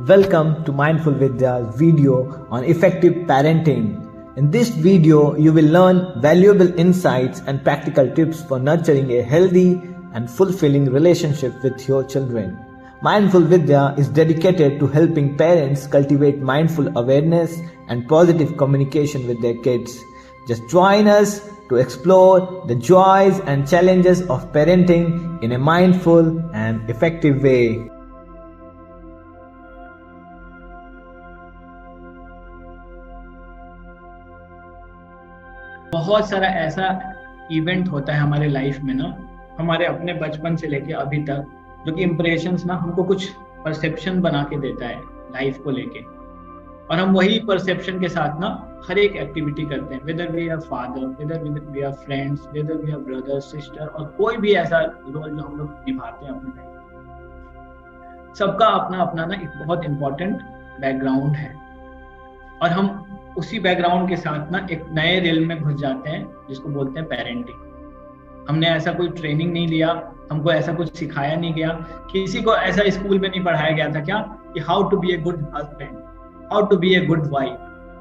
Welcome to Mindful Vidya's video on effective parenting. In this video, you will learn valuable insights and practical tips for nurturing a healthy and fulfilling relationship with your children. Mindful Vidya is dedicated to helping parents cultivate mindful awareness and positive communication with their kids. Just join us to explore the joys and challenges of parenting in a mindful and effective way. बहुत सारा ऐसा event होता है हमारे life में ना, हमारे अपने बचपन से लेके अभी तक, जो कि इम्प्रेशंस ना हमको कुछ परसेप्शन बना के देता है लाइफ को लेके, और हम वही परसेप्शन के साथ ना हर एक एक्टिविटी करते हैं, whether we are father, whether we are friends, whether we are brother sister, और कोई भी ऐसा रोल जो हम लोग निभाते हैं अपने लाइफ। सबका अपना अपना ना एक बहुत इंपॉर्टेंट बैकग्राउंड है, और हम उसी बैकग्राउंड के साथ ना एक नए रियल में घुस जाते हैं जिसको बोलते हैं पेरेंटिंग। हमने ऐसा कोई ट्रेनिंग नहीं लिया, हमको ऐसा कुछ सिखाया नहीं गया, किसी को ऐसा स्कूल में नहीं पढ़ाया गया था क्या कि how to be a good husband, how to be a good wife,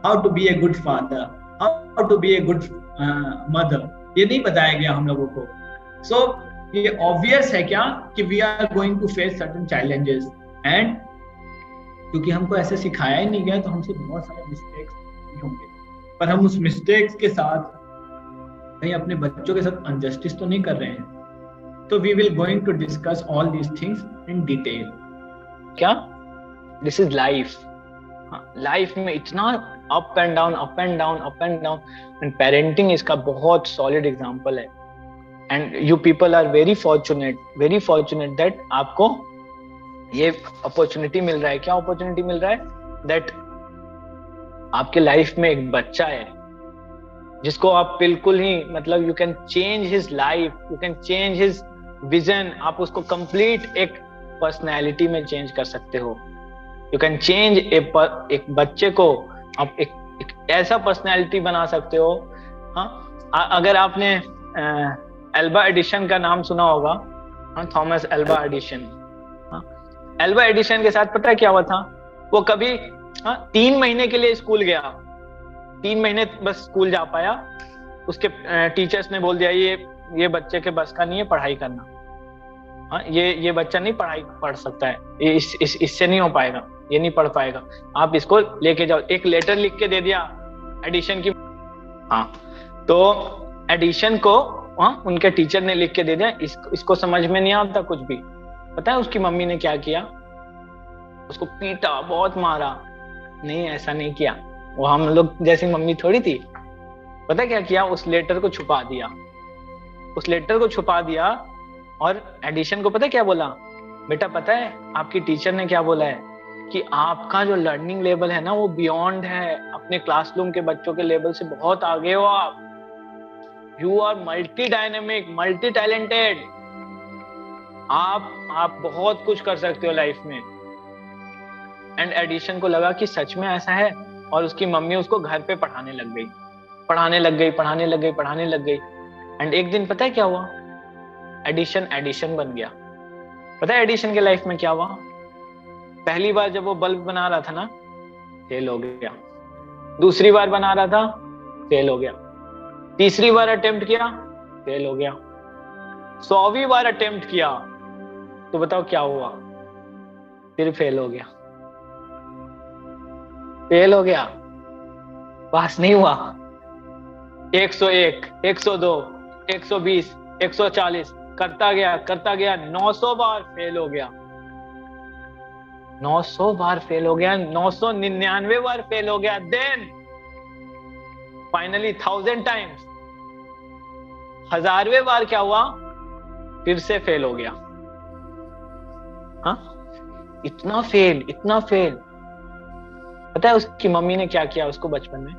how to be a good father, how to be a good mother, ये नहीं बताया गया हम लोगों को। सो ये ऑब्वियस है क्या कि we are going to face certain challenges, and क्योंकि हमको ऐसे सिखाया ही नहीं गया तो हमसे बहुत सारे मिस्टेक्स होंगे, पर हम उस मिस्टेक्स के साथ कहीं अपने बच्चों के साथ अनजस्टिस तो नहीं कर रहे हैं। तो we will going to discuss all these things in detail. क्या दिस इज लाइफ। लाइफ में इतना up and down, up and down, up and down, and parenting इसका बहुत सॉलिड एग्जांपल है। And you people are very fortunate that आपको ये opportunity मिल रहा है। क्या अपॉर्चुनिटी मिल रहा है? दैट आपके लाइफ में एक बच्चा है जिसको आप बिल्कुल ही मतलब you can change his life, you can change his vision. आप उसको कंप्लीट एक पर्सनैलिटी में चेंज कर सकते हो। यू कैन चेंज एक बच्चे को आप एक ऐसा पर्सनैलिटी बना सकते हो। हाँ, अगर आपने एल्बा एडिशन का नाम सुना होगा, Thomas Alva Edison. Alva Edison के साथ पता है क्या हुआ था? वो कभी 3 महीने के लिए स्कूल गया, 3 महीने बस स्कूल जा पाया। उसके टीचर्स ने बोल दिया ये बच्चे के बस का नहीं है पढ़ाई करना। ये बच्चा नहीं पढ़ सकता है, ये इससे नहीं हो पाएगा, ये नहीं पढ़ पाएगा, आप इसको लेके जाओ। एक लेटर लिख के दे दिया एडिशन की। तो एडिशन को उनके टीचर ने लिख के दे दिया, इसको समझ में नहीं आता कुछ भी। पता है उसकी मम्मी ने क्या किया? उसको पीटा, बहुत मारा। नहीं, ऐसा नहीं किया, वो हम लोग जैसी मम्मी थोड़ी थी। पता क्या किया? उस लेटर को छुपा दिया। और एडिशन को पता क्या बोला? बेटा पता है आपकी टीचर ने क्या बोला है कि आपका जो लर्निंग लेवल है ना वो बियॉन्ड है, अपने क्लासरूम के बच्चों के लेवल से बहुत आगे हो आप। You are multi dynamic, multi talented. आप बहुत कुछ कर सकते हो लाइफ में। एंड एडिशन को लगा कि सच में ऐसा है, और उसकी मम्मी उसको घर पे पढ़ाने लग गई। एंड एक दिन पता है क्या हुआ? एडिशन बन गया। पता है एडिशन के लाइफ में क्या हुआ? पहली बार जब वो बल्ब बना रहा था ना, फेल हो गया। दूसरी बार बना रहा था, फेल हो गया। तीसरी बार अटेम्प्ट किया, फेल हो गया। 100वीं बार अटेम्प्ट किया तो बताओ क्या हुआ? फिर फेल हो गया, पास नहीं हुआ। 101, 102, 120, 140 करता गया 900 बार फेल हो गया। 900 बार फेल हो गया, 999 बार फेल हो गया। देन फाइनली 1000 टाइम्स, 1000वें बार क्या हुआ? फिर से फेल हो गया। इतना फेल। पता है उसकी मम्मी ने क्या किया उसको बचपन में?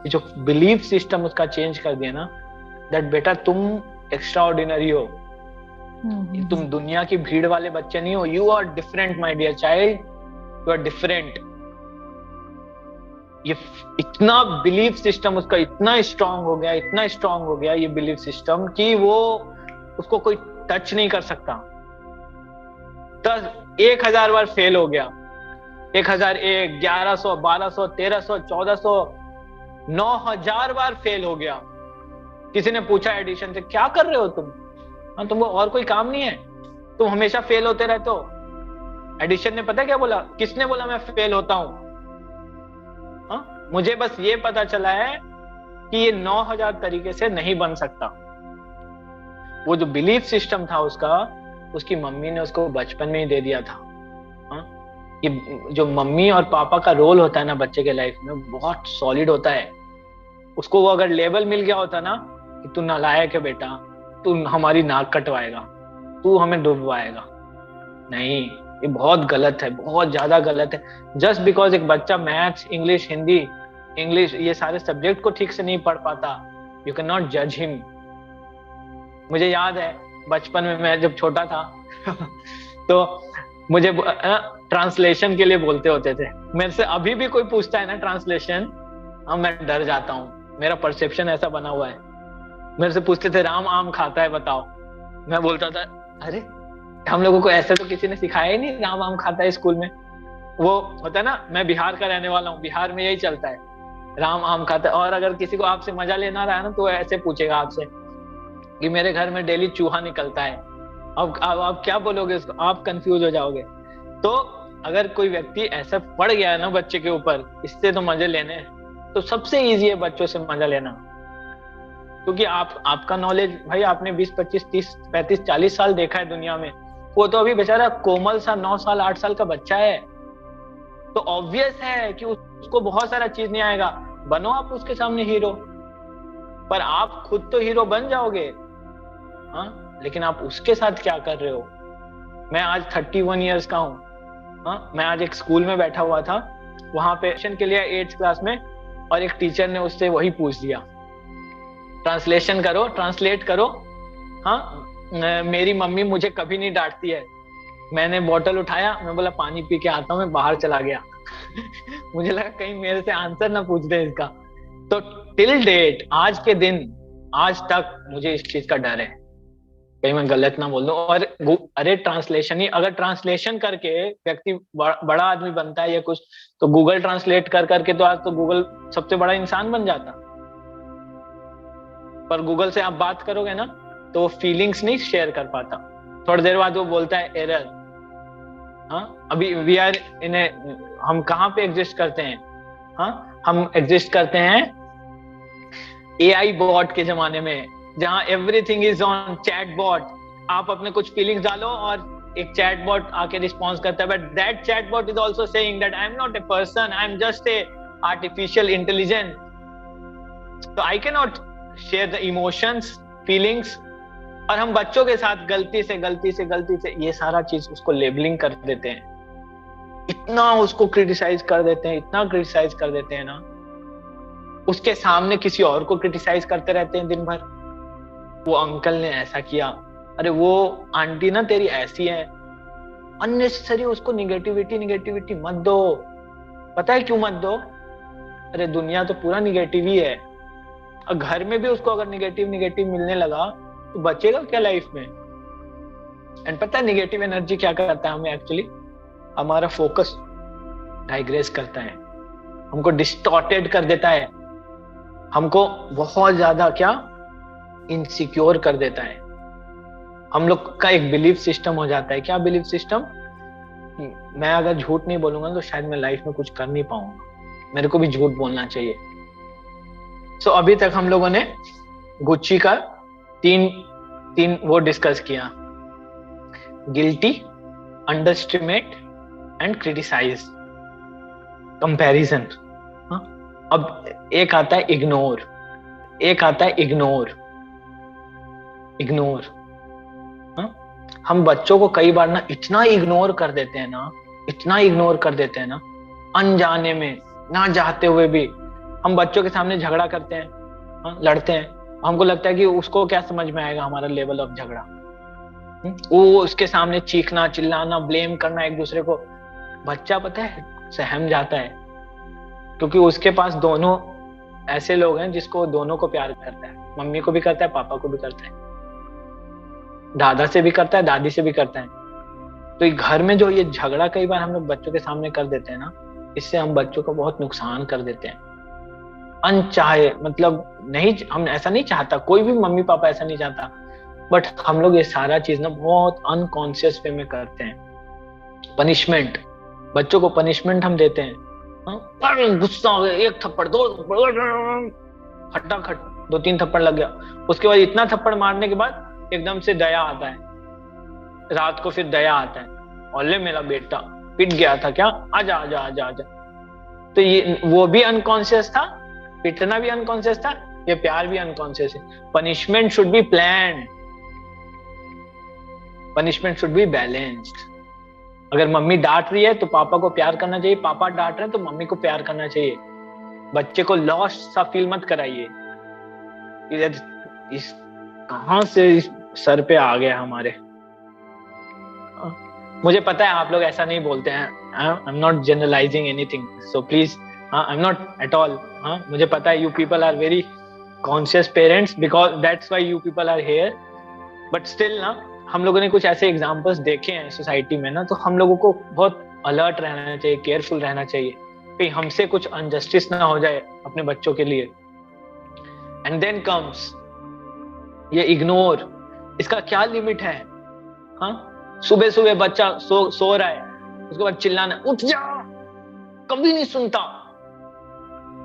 जो बिलीफ सिस्टम उसका चेंज कर दिया ना, दैट बेटा तुम एक्स्ट्रा ऑर्डिनरी हो, तुम दुनिया की भीड़ वाले बच्चे नहीं हो, you are different my dear child, you are different. ये इतना बिलीफ सिस्टम उसका इतना स्ट्रांग हो गया ये बिलीफ सिस्टम कि वो उसको कोई टच नहीं कर सकता। 1000 बार फेल हो गया, 1001, 1100, 1200, 1300, 1400, 9000 बार फेल हो गया। किसी ने पूछा एडिशन से, क्या कर रहे हो तुम? हाँ, तुमको और कोई काम नहीं है, तुम हमेशा फेल होते रहते हो। एडिशन ने पता क्या बोला? किसने बोला मैं फेल होता हूं? हाँ, मुझे बस ये पता चला है कि ये 9000 तरीके से नहीं बन सकता। वो जो बिलीफ सिस्टम था उसका, उसकी मम्मी ने उसको बचपन में ही दे दिया था। हाँ, ये जो मम्मी और पापा का रोल होता है ना बच्चे के लाइफ में, बहुत सॉलिड होता है। उसको वो अगर लेबल मिल गया होता ना कि तू नालायक है बेटा, तू हमारी नाक कटवाएगा, तू हमें डुबवाएगा, नहीं, ये बहुत गलत है, बहुत ज्यादा गलत है। जस्ट बिकॉज एक बच्चा मैथ्स, इंग्लिश, हिंदी, इंग्लिश ये सारे सब्जेक्ट को ठीक से नहीं पढ़ पाता, यू कैन नॉट जज हिम। मुझे याद है बचपन में मैं जब छोटा था तो मुझे ट्रांसलेशन के लिए बोलते होते थे। मेरे से अभी भी कोई पूछता है ना ट्रांसलेशन, हाँ मैं डर जाता हूँ। मेरा परसेप्शन ऐसा बना हुआ है। मेरे से पूछते थे राम आम खाता है बताओ, मैं बोलता था अरे हम लोगों को ऐसे तो किसी ने सिखाया ही नहीं, राम आम खाता है स्कूल में। वो होता है ना, मैं बिहार का रहने वाला हूँ, बिहार में यही चलता है, राम आम खाता है। और अगर किसी को आपसे मजा लेना रहा है ना तो ऐसे पूछेगा आपसे कि मेरे घर में डेली चूहा निकलता है। अब आप क्या बोलोगे उसको? आप कंफ्यूज हो जाओगे। तो अगर कोई व्यक्ति ऐसा पड़ गया है ना बच्चे के ऊपर, इससे तो मजे लेने, तो सबसे इजी है बच्चों से मजा लेना। क्योंकि आपका नॉलेज भाई, आपने 20, 25, 30, 35, 40 साल देखा है दुनिया में। वो तो अभी बेचारा कोमल सा 9 साल 8 साल का बच्चा है। तो ऑब्वियस है कि उसको बहुत सारा चीज नहीं आएगा। बनो आप उसके सामने हीरो, पर आप खुद तो हीरो बन जाओगे, हाँ, लेकिन आप उसके साथ क्या कर रहे हो? मैं आज 31 ईयर्स का हूँ। हाँ, मैं आज एक स्कूल में बैठा हुआ था, वहां पे के लिए 8th क्लास में, और एक टीचर ने उससे वही पूछ दिया, ट्रांसलेशन करो, ट्रांसलेट करो। हाँ, मेरी मम्मी मुझे कभी नहीं डांटती है। मैंने बोतल उठाया, मैं बोला पानी पी के आता हूँ, मैं बाहर चला गया मुझे लगा कहीं मेरे से आंसर ना पूछ दे इसका। तो टिल डेट, आज के दिन, आज तक मुझे इस चीज का डर है कहीं मैं गलत ना बोल दूं। और अरे ट्रांसलेशन ही, अगर ट्रांसलेशन करके व्यक्ति बड़ा आदमी बनता है या कुछ, तो गूगल ट्रांसलेट कर करके तो आज तो गूगल सबसे बड़ा इंसान बन जाता। पर गूगल से आप बात करोगे ना तो वो फीलिंग्स नहीं शेयर कर पाता। थोड़ी देर बाद वो बोलता है एरर। हाँ, अभी वी आर इन ए, हम कहाँ पे एग्जिस्ट करते हैं? हाँ, हम एग्जिस्ट करते हैं एआई बॉट के जमाने में, जहां everything is on chatbot. आप अपने कुछ फीलिंग्स डालो और एक चैट बॉट आके रिस्पॉन्स करता है, but that chat bot is also saying that I am not a person, I am just a artificial intelligence. तो I can not share the emotions, feelings. और हम बच्चों के साथ गलती से ये सारा चीज उसको लेबलिंग कर देते हैं, इतना उसको क्रिटिसाइज कर देते हैं, इतना क्रिटिसाइज कर देते हैं ना, उसके सामने किसी और को क्रिटिसाइज करते रहते हैं दिन भर। वो अंकल ने ऐसा किया, अरे वो आंटी ना तेरी ऐसी है। अननेसेसरी उसको निगेटिविटी मत दो। पता है क्यों मत दो? अरे दुनिया तो पूरा निगेटिव ही है, और घर में भी उसको अगर निगेटिव मिलने लगा तो बचेगा क्या लाइफ में? एंड पता है निगेटिव एनर्जी क्या करता है हमें? एक्चुअली हमारा फोकस डाइग्रेस करता है, हमको डिस्टॉर्टेड कर देता है, हमको बहुत ज्यादा क्या इनसिक्योर कर देता है। हम लोग का एक बिलीफ सिस्टम हो जाता है। क्या बिलीफ सिस्टम? मैं अगर झूठ नहीं बोलूंगा तो शायद मैं लाइफ में कुछ कर नहीं पाऊंगा, मेरे को भी झूठ बोलना चाहिए। सो अभी तक हम लोगों ने गुच्ची का तीन वो डिस्कस किया, guilty, underestimate and criticise, comparison. अब एक आता है इग्नोर, इग्नोर। हम बच्चों को कई बार ना इतना इग्नोर कर देते हैं ना, अनजाने में, ना चाहते हुए भी हम बच्चों के सामने झगड़ा करते हैं, लड़ते हैं। हमको लगता है कि उसको क्या समझ में आएगा हमारा लेवल ऑफ झगड़ा। वो उसके सामने चीखना, चिल्लाना, ब्लेम करना एक दूसरे को। बच्चा पता है सहम जाता है, क्योंकि उसके पास दोनों ऐसे लोग हैं जिसको दोनों को प्यार करता है, मम्मी को भी करता है, पापा को भी करता है, दादा से भी करता है, दादी से भी करता है। तो ये घर में जो ये झगड़ा कई बार हम लोग बच्चों के सामने कर देते हैं ना, इससे हम बच्चों को बहुत नुकसान कर देते हैं अनचाहे, मतलब नहीं, हम ऐसा नहीं चाहता, कोई भी मम्मी पापा ऐसा नहीं चाहता, बट हम लोग ये सारा चीज ना बहुत अनकॉन्शियस वे में करते हैं। पनिशमेंट, बच्चों को पनिशमेंट हम देते हैं, गुस्सा हो गया, एक थप्पड़, दो थप्पड़, खटाखट 2-3 थप्पड़ लग गया, उसके बाद इतना थप्पड़ मारने के बाद एकदम से दया आता है, रात को फिर दया आता है, ओले मेरा बेटा पिट गया था क्या, आजा आजा आजा आजा। तो ये वो भी अनकॉन्शियस था, पिटना भी अनकॉन्शियस था, ये प्यार भी अनकॉन्शियस है। Punishment should be planned, punishment should be balanced. अगर मम्मी डांट रही है तो पापा को प्यार करना चाहिए, पापा डांट रहे हैं तो मम्मी को प्यार करना चाहिए। बच्चे को लॉस्ट सा फील मत कराइए, इस कहां से इस सर पे आ गया हमारे। मुझे पता है आप लोग ऐसा नहीं बोलते हैं, I am not generalising anything, so please, I am not at all, मुझे पता है you people are very conscious parents, because that's why you people are here, but still ना हम लोगों ने कुछ ऐसे एग्जांपल्स देखे हैं सोसाइटी में ना, तो हम लोगों को बहुत अलर्ट रहना चाहिए, केयरफुल रहना चाहिए कि हमसे कुछ अनजस्टिस ना हो जाए अपने बच्चों के लिए। एंड देन कम्स ये इग्नोर, इसका क्या लिमिट है? हाँ, सुबह सुबह बच्चा सो रहा है, उसके बाद चिल्लाना उठ जा, कभी नहीं सुनता,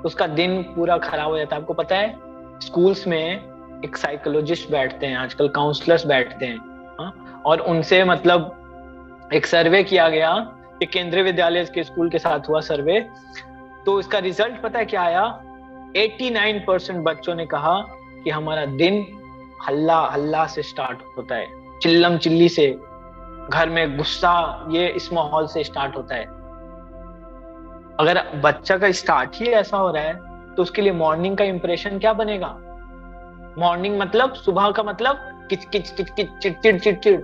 उसका दिन पूरा खराब हो जाता है। आपको पता है स्कूल्स में एक साइकोलॉजिस्ट बैठते हैं आजकल, काउंसलर्स बैठते हैं, हाँ? और उनसे मतलब एक सर्वे किया गया, एक केंद्रीय विद्यालय के स्कूल के साथ हुआ सर्वे, तो इसका रिजल्ट पता है क्या आया? 89% बच्चों ने कहा कि हमारा दिन हल्ला हल्ला से स्टार्ट होता है, चिल्लम चिल्ली से, घर में गुस्सा, ये इस माहौल से स्टार्ट होता है। अगर बच्चा का स्टार्ट ही ऐसा हो रहा है तो उसके लिए मॉर्निंग का इंप्रेशन क्या बनेगा? मॉर्निंग मतलब सुबह का मतलब किच किच किच किच, चिड़चिड़ चिड़चिड़।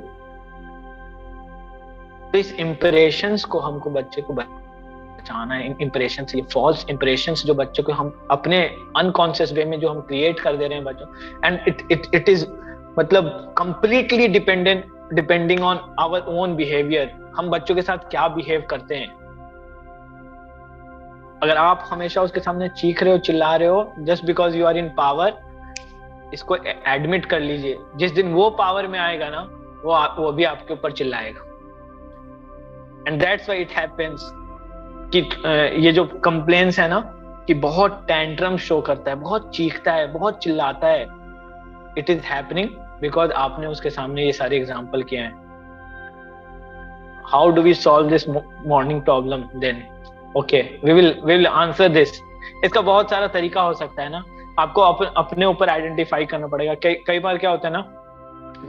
तो इस इंप्रेशंस को हमको बच्चे को बचाना है, इंप्रेशंस, ये फॉल्स इंप्रेशंस जो बच्चों को हम अपने अनकॉन्शियस वे में जो हम क्रिएट कर दे रहे हैं बच्चों, एंड इट इज मतलब completely depending on our own behaviour, हम बच्चों के साथ क्या बिहेव करते हैं। अगर आप हमेशा उसके सामने चीख रहे हो, चिल्ला रहे हो, just because you are in power, इसको एडमिट कर लीजिए, जिस दिन वो पावर में आएगा ना, वो भी आपके ऊपर चिल्लाएगा। And that's why it happens कि ये जो कंप्लेंट्स है ना, कि बहुत टैंट्रम शो करता है, बहुत चीखता है, बहुत चिल्लाता है, इट इज हैपनिंग बिकॉज आपने उसके सामने ये सारे एग्जाम्पल किए हैं। How do we solve this morning problem then? Okay, we will answer this. इसका बहुत सारा तरीका हो सकता है ना, आपको अपने ऊपर आइडेंटिफाई करना पड़ेगा। कई बार क्या होता है ना,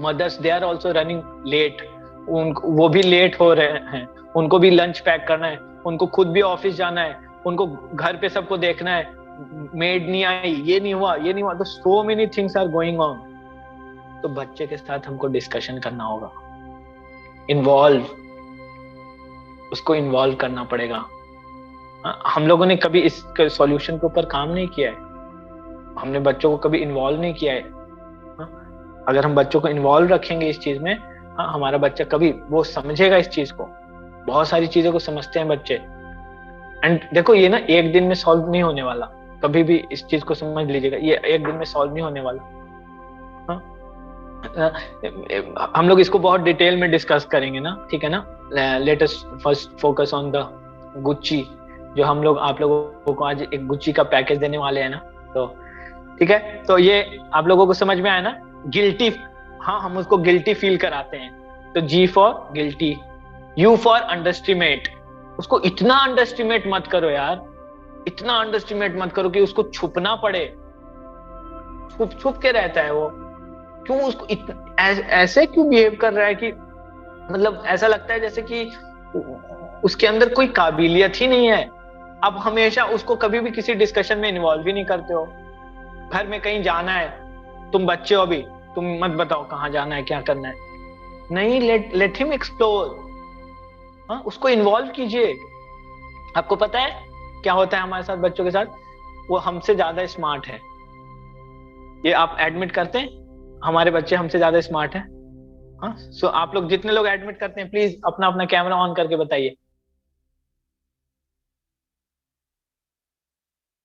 mothers they are also running late, वो भी लेट हो रहे हैं, उनको भी लंच पैक करना है, उनको खुद भी ऑफिस जाना है, उनको घर पे सबको देखना है, मेड नहीं आई, ये नहीं हुआ, ये नहीं हुआ, तो so many things are going on. तो बच्चे के साथ हमको डिस्कशन करना होगा, उसको इन्वॉल्व करना पड़ेगा। हम लोगों ने कभी इस सॉल्यूशन के ऊपर काम नहीं किया है, हमने बच्चों को कभी इन्वॉल्व नहीं किया है। अगर हम बच्चों को इन्वॉल्व रखेंगे इस चीज में, हमारा बच्चा कभी वो समझेगा इस चीज को, बहुत सारी चीजों को समझते हैं बच्चे। एंड देखो ये ना एक दिन में सॉल्व नहीं होने वाला, कभी भी इस चीज को समझ लीजिएगा, ये एक दिन में सॉल्व नहीं होने वाला। हम लोग इसको बहुत डिटेल में डिस्कस करेंगे ना, ठीक है ना। Let us first focus on the Gucci, जो हम लोग आप लोगों को आज एक गुच्ची का पैकेज देने वाले हैं ना, तो ठीक है। तो ये आप लोगों को समझ में आया ना, गिल्टी, हाँ हम उसको गिल्टी फील कराते हैं, तो G for guilty, U for underestimate. उसको इतना अंडरस्टिमेट मत करो यार, इतना अंडरस्टिमेट मत करो कि उसको छुपना पड़े, छुप के रहता है वो, क्यों उसको ऐसे क्यों बिहेव कर रहा है कि मतलब ऐसा लगता है जैसे कि उसके अंदर कोई काबिलियत ही नहीं है। अब हमेशा उसको कभी भी किसी डिस्कशन में इन्वॉल्व ही नहीं करते हो। घर में कहीं जाना है, तुम बच्चे हो अभी, तुम मत बताओ कहाँ जाना है, क्या करना है, नहीं, लेट हिम एक्सप्लोर। उसको इन्वॉल्व कीजिए। आपको पता है क्या होता है हमारे साथ बच्चों के साथ, वो हमसे ज्यादा स्मार्ट है, ये आप एडमिट करते हैं, हमारे बच्चे हमसे ज्यादा स्मार्ट हैं, हाँ, सो आप लोग जितने लोग एडमिट करते हैं प्लीज अपना अपना कैमरा ऑन करके बताइए।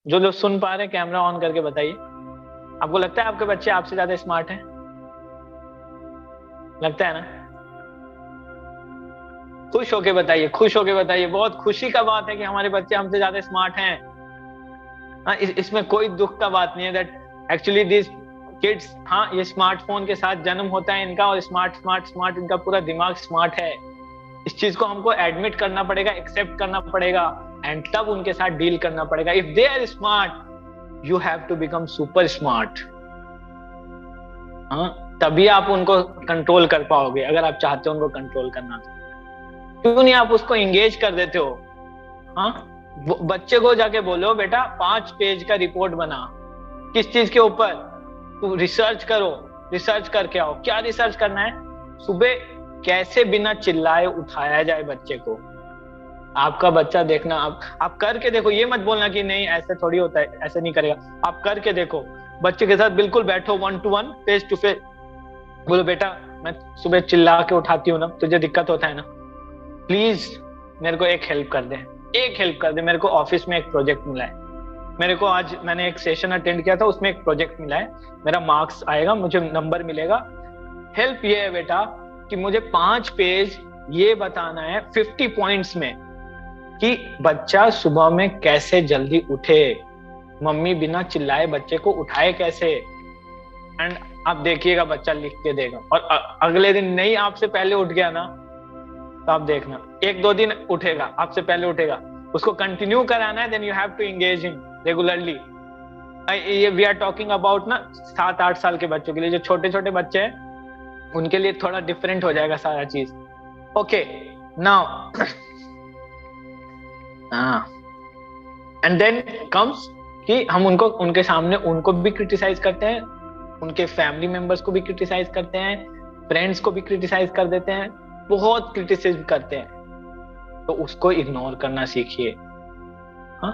जो लोग सुन पा रहे हैं कैमरा ऑन करके बताइए। आपको लगता है आपके बच्चे आपसे ज्यादा स्मार्ट हैं? लगता है ना? खुश होके बताइए, खुश होके बताइए। बहुत खुशी का बात है कि हमारे बच्चे हमसे ज्यादा स्मार्ट हैं। हाँ, इसमें कोई दुख का बात नहीं है दैट एक्चुअली दिस किड्स, हाँ ये स्मार्टफोन के साथ जन्म होता है इनका, और स्मार्ट स्मार्ट स्मार्ट इनका पूरा दिमाग स्मार्ट है। इस चीज को हमको एडमिट करना पड़ेगा, एक्सेप्ट करना पड़ेगा, एंड तब उनके साथ डील करना पड़ेगा। If they are smart you have to become super smart. हाँ, तभी आप उनको कंट्रोल कर पाओगे। अगर आप चाहते हो उनको कंट्रोल करना तो क्यों नहीं आप उसको एंगेज कर देते हो? हाँ, बच्चे को जाके बोलो बेटा 5 पेज का रिपोर्ट बना। किस चीज के ऊपर? तू रिसर्च करो, रिसर्च करके आओ। क्या रिसर्च करना है? सुबह कैसे बिना चिल्लाए उठाया जाए बच्चे को। आपका बच्चा देखना, आप करके देखो। ये मत बोलना कि नहीं ऐसे थोड़ी होता है, ऐसे नहीं करेगा। आप करके देखो, बच्चे के साथ बिल्कुल बैठो 1 to 1 फेस टू फेस। बोलो बेटा मैं सुबह चिल्ला के उठाती हूँ ना, तुझे दिक्कत होता है ना, प्लीज मेरे को एक हेल्प कर दे, एक हेल्प कर दे। मेरे को ऑफिस में एक प्रोजेक्ट मिला है, मेरे को आज मैंने एक सेशन अटेंड किया था, उसमें एक प्रोजेक्ट मिला है, मेरा मार्क्स आएगा, मुझे नंबर मिलेगा। हेल्प ये है बेटा कि मुझे 5 पेज ये बताना है 50 पॉइंट्स में कि बच्चा सुबह में कैसे जल्दी उठे, मम्मी बिना चिल्लाए बच्चे को उठाए कैसे। एंड आप देखिएगा बच्चा लिख के देगा। और अगले दिन नहीं आपसे पहले उठ गया ना, तो आप देखना 1-2 दिन उठेगा, आपसे पहले उठेगा। उसको कंटिन्यू कराना है, then you have to engage him regularly. ये वी आर टॉकिंग अबाउट ना 7-8 साल के बच्चों के लिए। जो छोटे छोटे बच्चे हैं उनके लिए थोड़ा डिफरेंट हो जाएगा सारा चीज। Okay now and then comes कि हम उनको उनके सामने उनको भी क्रिटिसाइज करते हैं, उनके फैमिली मेंबर्स को भी क्रिटिसाइज करते हैं, फ्रेंड्स को भी क्रिटिसाइज कर देते हैं, बहुत क्रिटिसिज्म करते हैं। तो उसको इग्नोर करना सीखिए। हाँ,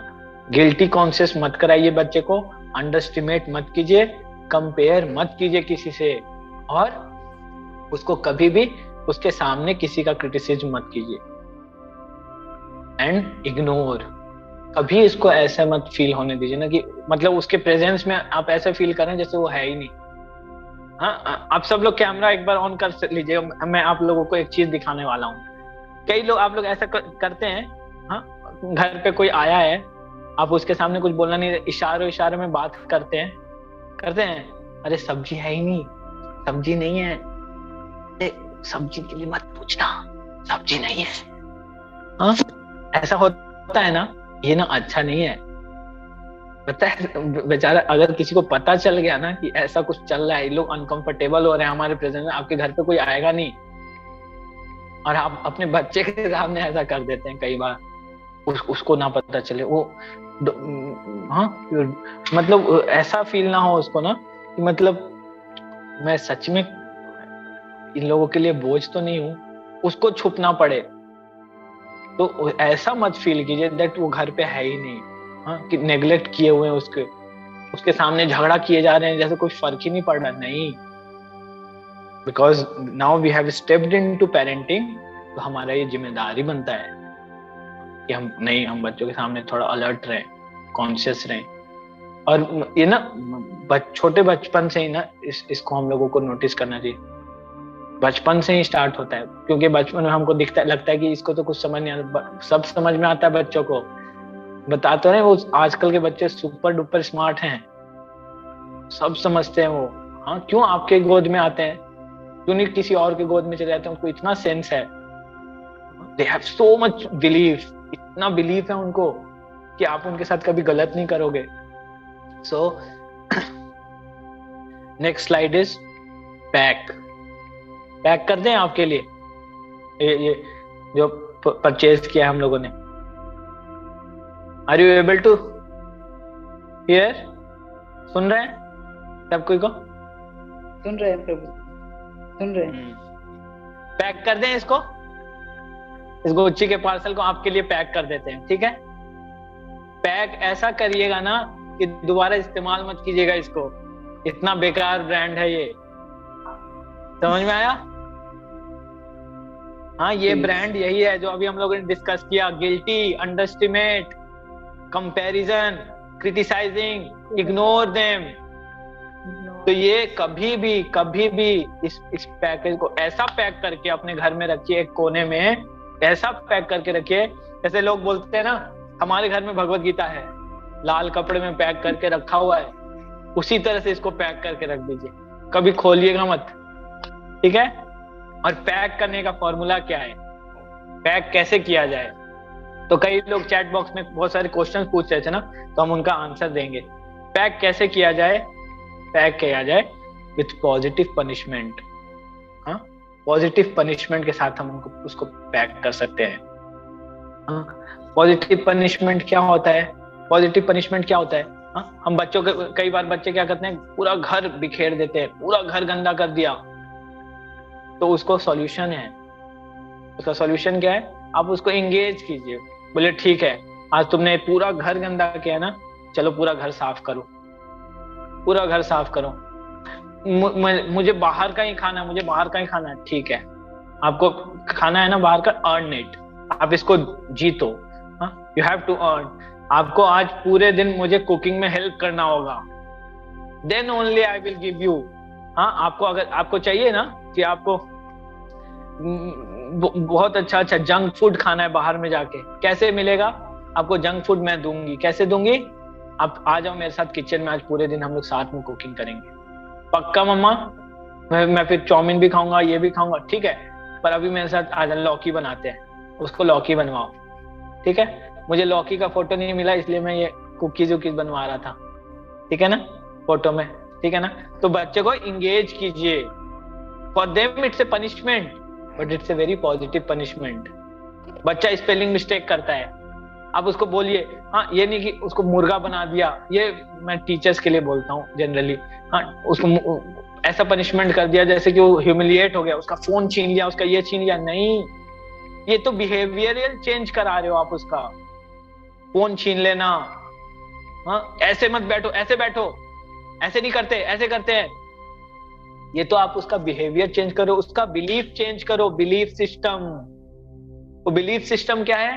गिल्टी कॉन्शियस मत कराइए बच्चे को, अंडरस्टिमेट मत कीजिए, कंपेयर मत कीजिए किसी से, और उसको कभी भी उसके सामने किसी का क्रिटिसिज्म मत कीजिए। एंड इग्नोर, कभी इसको ऐसा मत फील होने दीजिए ना कि मतलब उसके प्रेजेंस में आप ऐसा फील करें जैसे वो है ही नहीं। हाँ, आप सब लोग कैमरा एक बार ऑन कर लीजिएगा, मैं आप लोगों को एक चीज दिखाने वाला हूँ। कई लोग आप लोग ऐसा करते हैं, हाँ, घर पे कोई आया है, आप उसके सामने कुछ बोलना नहीं, इशारे में बात करते हैं। अरे सब्जी है ही नहीं, सब्जी नहीं है, सब्जी के लिए मत पूछना, सब्जी नहीं है। हाँ, ऐसा होता है ना, ये ना अच्छा नहीं है। पता है बेचारा, अगर किसी को पता चल गया ना कि ऐसा कुछ चल रहा है, लोग अनकंफर्टेबल हो रहे हैं हमारे प्रेजेंस में, आपके घर पे कोई आएगा नहीं, और आप अपने बच्चे के सामने ऐसा कर देते हैं कई बार, उसको ना पता चले वो। हाँ, मतलब ऐसा फील ना हो उसको ना कि मतलब मैं सच में इन लोगों के लिए बोझ तो नहीं हूँ, उसको छुपना पड़े। तो ऐसा मत फील कीजिए दैट वो घर पे है ही नहीं। हाँ, कि नेग्लेक्ट किए हुए हैं, उसके सामने झगड़ा किए जा रहे हैं जैसे कोई फर्क ही नहीं पड़ रहा। नहीं, because now we have stepped into parenting, तो हमारा ये जिम्मेदारी बनता है कि हम बच्चों के सामने थोड़ा अलर्ट रहें, कॉन्शियस रहें। और ये ना छोटे बचपन से ही ना इसको हम लोगों को नोटिस करना चाहिए। बचपन से ही स्टार्ट होता है, क्योंकि बचपन में हमको लगता है कि इसको तो कुछ समझ नहीं आता, सब समझ में आता है बच्चों को। बता तो रहे वो आजकल के बच्चे सुपर डुपर स्मार्ट हैं, सब समझते हैं वो। हाँ, क्यों आपके गोद में आते हैं, क्यों नहीं किसी और के गोद में चले जाते हैं? उनको इतना सेंस है, they have so much belief, इतना बिलीफ है उनको कि आप उनके साथ कभी गलत नहीं करोगे। So next slide is pack कर दें आपके लिए ये जो परचेज किया हम लोगों ने। Are you able to hear? सुन रहे हैं सब कोई को? सुन रहे हैं प्रभु, सुन रहे हैं। पैक कर दें इसको गुच्ची के पार्सल को आपके लिए पैक कर देते हैं, ठीक है? पैक ऐसा करिएगा ना कि दोबारा इस्तेमाल मत कीजिएगा इसको, इतना बेकार ब्रांड है ये। समझ में आया? हाँ, ये Yes. ब्रांड यही है जो अभी हम लोगों ने डिस्कस किया, guilty, underestimate, comparison, criticising, ignore them. तो ये कभी भी इस पैकेज को ऐसा पैक करके अपने घर में रखिए, एक कोने में ऐसा पैक करके रखिए, जैसे लोग बोलते हैं ना, हमारे घर में भगवत गीता है, लाल कपड़े में पैक करके रखा हुआ है, उसी तरह से इसको पैक करके रख दीजिए, कभी खोलिएगा मत, ठीक है। और पैक करने का फॉर्मूला क्या है, पैक कैसे किया जाए, तो कई लोग चैट बॉक्स में बहुत सारे क्वेश्चंस पूछ रहे थे ना, तो हम उनका आंसर देंगे। पैक कैसे किया जाए, पैक किया जाए विथ पॉजिटिव पनिशमेंट। हाँ, पॉजिटिव पनिशमेंट के साथ हम उनको उसको पैक कर सकते हैं। हाँ, पॉजिटिव पनिशमेंट क्या होता है, पॉजिटिव पनिशमेंट क्या होता है, हाँ, हम बच्चों के, कई बार बच्चे क्या करते हैं, पूरा घर बिखेर देते हैं, पूरा घर गंदा कर दिया, तो उसको सॉल्यूशन है, उसका सॉल्यूशन क्या है, आप उसको एंगेज कीजिए, बोले ठीक है आज तुमने पूरा घर गंदा किया ना, चलो पूरा घर साफ करो, पूरा घर साफ करो, मुझे बाहर का ही खाना, मुझे बाहर का ही खाना है, ठीक है, आपको खाना है ना बाहर का, अर्न इट, आप इसको जीतो, यू हैव टू अर्न, आपको आज पूरे दिन मुझे कुकिंग में हेल्प करना होगा, then only I will give you. हाँ, आपको अगर आपको चाहिए ना कि आपको बहुत अच्छा जंक फूड खाना है बाहर में जाके, कैसे मिलेगा आपको जंक फूड, मैं दूंगी, कैसे दूंगी, आप आ जाओ मेरे साथ किचन में, आज पूरे दिन हम लोग साथ में कुकिंग करेंगे, पक्का मम्मा, मैं फिर चाउमीन भी खाऊंगा, ये भी खाऊंगा, ठीक है, पर अभी मेरे साथ आज लौकी बनाते हैं, उसको लौकी बनवाओ, ठीक है, मुझे लौकी का फोटो नहीं मिला इसलिए मैं ये कुकीज वुकीज बनवा रहा था, ठीक है ना, फोटो में, ठीक है ना। तो बच्चे को इंगेज कीजिए, for them it's a punishment but it's a very positive punishment. बच्चा स्पेलिंग मिस्टेक करता है, आप उसको बोलिए, हाँ, ये नहीं कि उसको मुर्गा बना दिया, ये मैं टीचर्स के लिए बोलता हूँ जनरली, हाँ, उसको ऐसा पनिशमेंट कर दिया जैसे कि वो ह्यूमिलिएट हो गया, उसका फोन छीन लिया, उसका ये छीन लिया, नहीं, ये तो बिहेवियरल चेंज करा रहे हो आप, उसका फोन छीन लेना, हाँ, ऐसे मत बैठो, ऐसे बैठो, ऐसे नहीं करते, ऐसे करते हैं, ये तो आप उसका बिहेवियर चेंज करो, उसका बिलीफ चेंज करो, बिलीफ सिस्टम। वो बिलीफ सिस्टम क्या है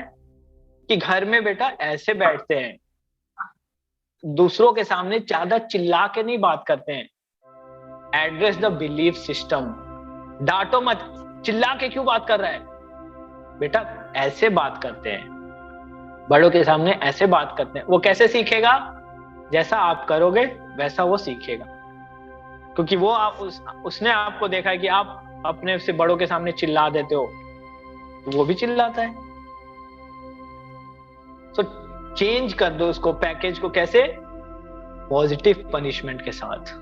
कि घर में बेटा ऐसे बैठते हैं, दूसरों के सामने ज्यादा चिल्ला के नहीं बात करते हैं, एड्रेस द बिलीफ सिस्टम, डांटो मत, चिल्ला के क्यों बात कर रहा है बेटा, ऐसे बात करते हैं, बड़ों के सामने ऐसे बात करते हैं। वो कैसे सीखेगा, जैसा आप करोगे वैसा वो सीखेगा, क्योंकि वो उसने आपको देखा है कि आप अपने से बड़ों के सामने चिल्ला देते हो, तो वो भी चिल्लाता है। तो चेंज कर दो उसको, पैकेज को, कैसे, पॉजिटिव पनिशमेंट के साथ।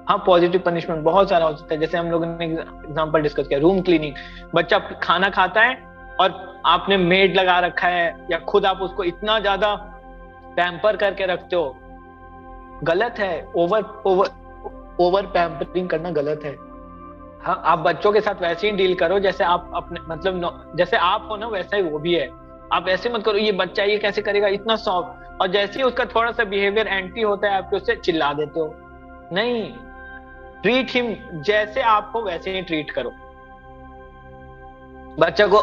हाँ, पॉजिटिव पनिशमेंट बहुत सारा हो सकता है, जैसे हम लोगों ने एग्जांपल डिस्कस किया, रूम क्लीनिंग, बच्चा खाना खाता है और आपने मेड लगा रखा है, या खुद आप उसको इतना ज्यादा पैम्पर करके रखते हो, गलत है, ओवर पैम्परिंग करना गलत है। हाँ, आप बच्चों के साथ वैसे ही डील करो जैसे आप अपने, मतलब जैसे आप हो ना वैसा ही वो भी है, आप ऐसे मत करो, ये बच्चा ये कैसे करेगा, इतना सॉफ्ट, और जैसे ही उसका थोड़ा सा बिहेवियर एंटी होता है आपके, उससे चिल्ला देते हो, नहीं, ट्रीट हिम जैसे आप हो वैसे ही ट्रीट करो बच्चा को।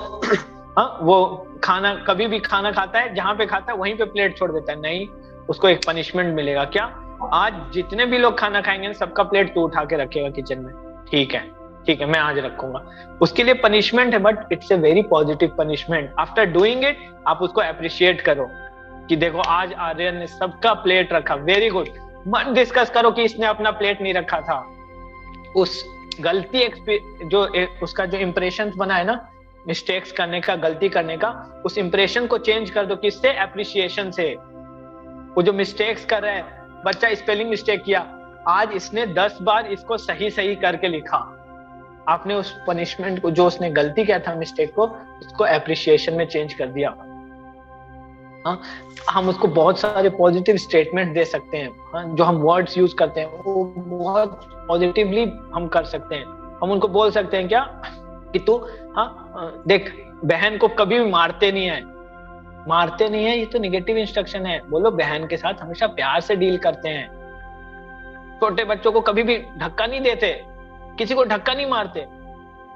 हाँ, वो खाना, कभी भी खाना खाता है, जहां पे खाता है वहीं पे प्लेट छोड़ देता है, नहीं, उसको एक पनिशमेंट मिलेगा, क्या, आज जितने भी लोग खाना खाएंगे सबका प्लेट तू उठा के रखेगा किचन में, ठीक है, ठीक है, मैं आज रखूंगा, उसके लिए पनिशमेंट है, but it's a very positive punishment. After doing it आप उसको अप्रिशिएट करो कि देखो आज आर्यन ने सबका प्लेट रखा, वेरी गुड, मत डिस्कस करो कि इसने अपना प्लेट नहीं रखा था। उस गलती जो उसका जो इंप्रेशन बना है ना, मिस्टेक्स करने का, गलती करने का, उस इंप्रेशन को चेंज कर दो, किससे, एप्रिसिएशन से। वो जो मिस्टेक्स कर रहा है, बच्चा स्पेलिंग मिस्टेक किया, आज इसने 10 बार इसको सही सही करके लिखा, आपने उस पनिशमेंट को, जो उसने गलती किया था, मिस्टेक को, उसको एप्रिसिएशन में चेंज कर दिया। हाँ, हम उसको बहुत सारे पॉजिटिव स्टेटमेंट दे सकते हैं। हाँ, जो हम वर्ड्स यूज करते हैं वो बहुत पॉजिटिवली हम कर सकते हैं। हम उनको बोल सकते हैं क्या कि तू, हाँ देख, बहन को कभी भी मारते नहीं है, ये तो निगेटिव इंस्ट्रक्शन है। बोलो बहन के साथ हमेशा प्यार से डील करते हैं। छोटे बच्चों को कभी भी धक्का नहीं देते, किसी को धक्का नहीं मारते,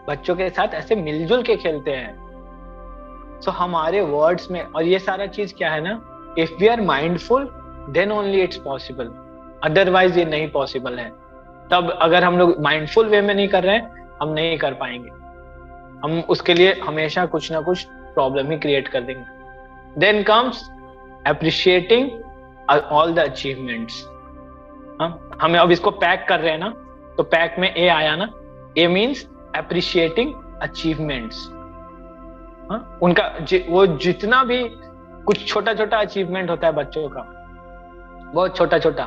बच्चों के साथ ऐसे मिलजुल के खेलते हैं। सो हमारे वर्ड्स में, और ये सारा चीज क्या है ना, if we are mindful then only it's possible, otherwise ये नहीं पॉसिबल है। तब अगर हम लोग माइंडफुल वे में नहीं कर रहे हैं, हम नहीं कर पाएंगे, हम उसके लिए हमेशा कुछ ना कुछ प्रॉब्लम ही क्रिएट कर देंगे। Then comes appreciating all the achievements. हम अब इसको पैक कर रहे हैं ना, तो पैक में ए आया ना, ए मीन्स अप्रिशिएटिंग अचीवमेंट्स। उनका वो जितना भी कुछ छोटा छोटा अचीवमेंट होता है बच्चों का, बहुत छोटा छोटा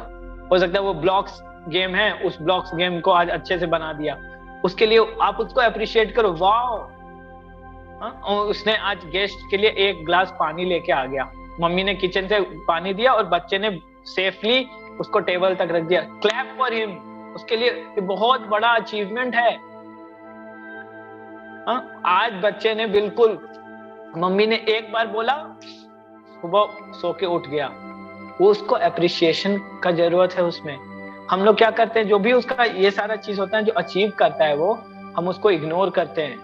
हो सकता है। वो ब्लॉक्स गेम है, उस ब्लॉक्स गेम को आज अच्छे से बना दिया, उसके लिए आप उसको अप्रिशिएट करो, वाओ। उसने आज गेस्ट के लिए एक ग्लास पानी लेके आ गया, मम्मी ने किचन से पानी दिया और बच्चे ने सेफली उसको टेबल तक रख दिया, क्लैप फॉर हिम। उसके लिए बहुत बड़ा अचीवमेंट है। आज बच्चे ने बिल्कुल, मम्मी ने एक बार बोला, सुबह सो के उठ गया, वो उसको अप्रिशिएशन का जरूरत है उसमें। हम लोग क्या करते हैं, जो भी उसका ये सारा चीज होता है जो अचीव करता है वो, हम उसको इग्नोर करते हैं,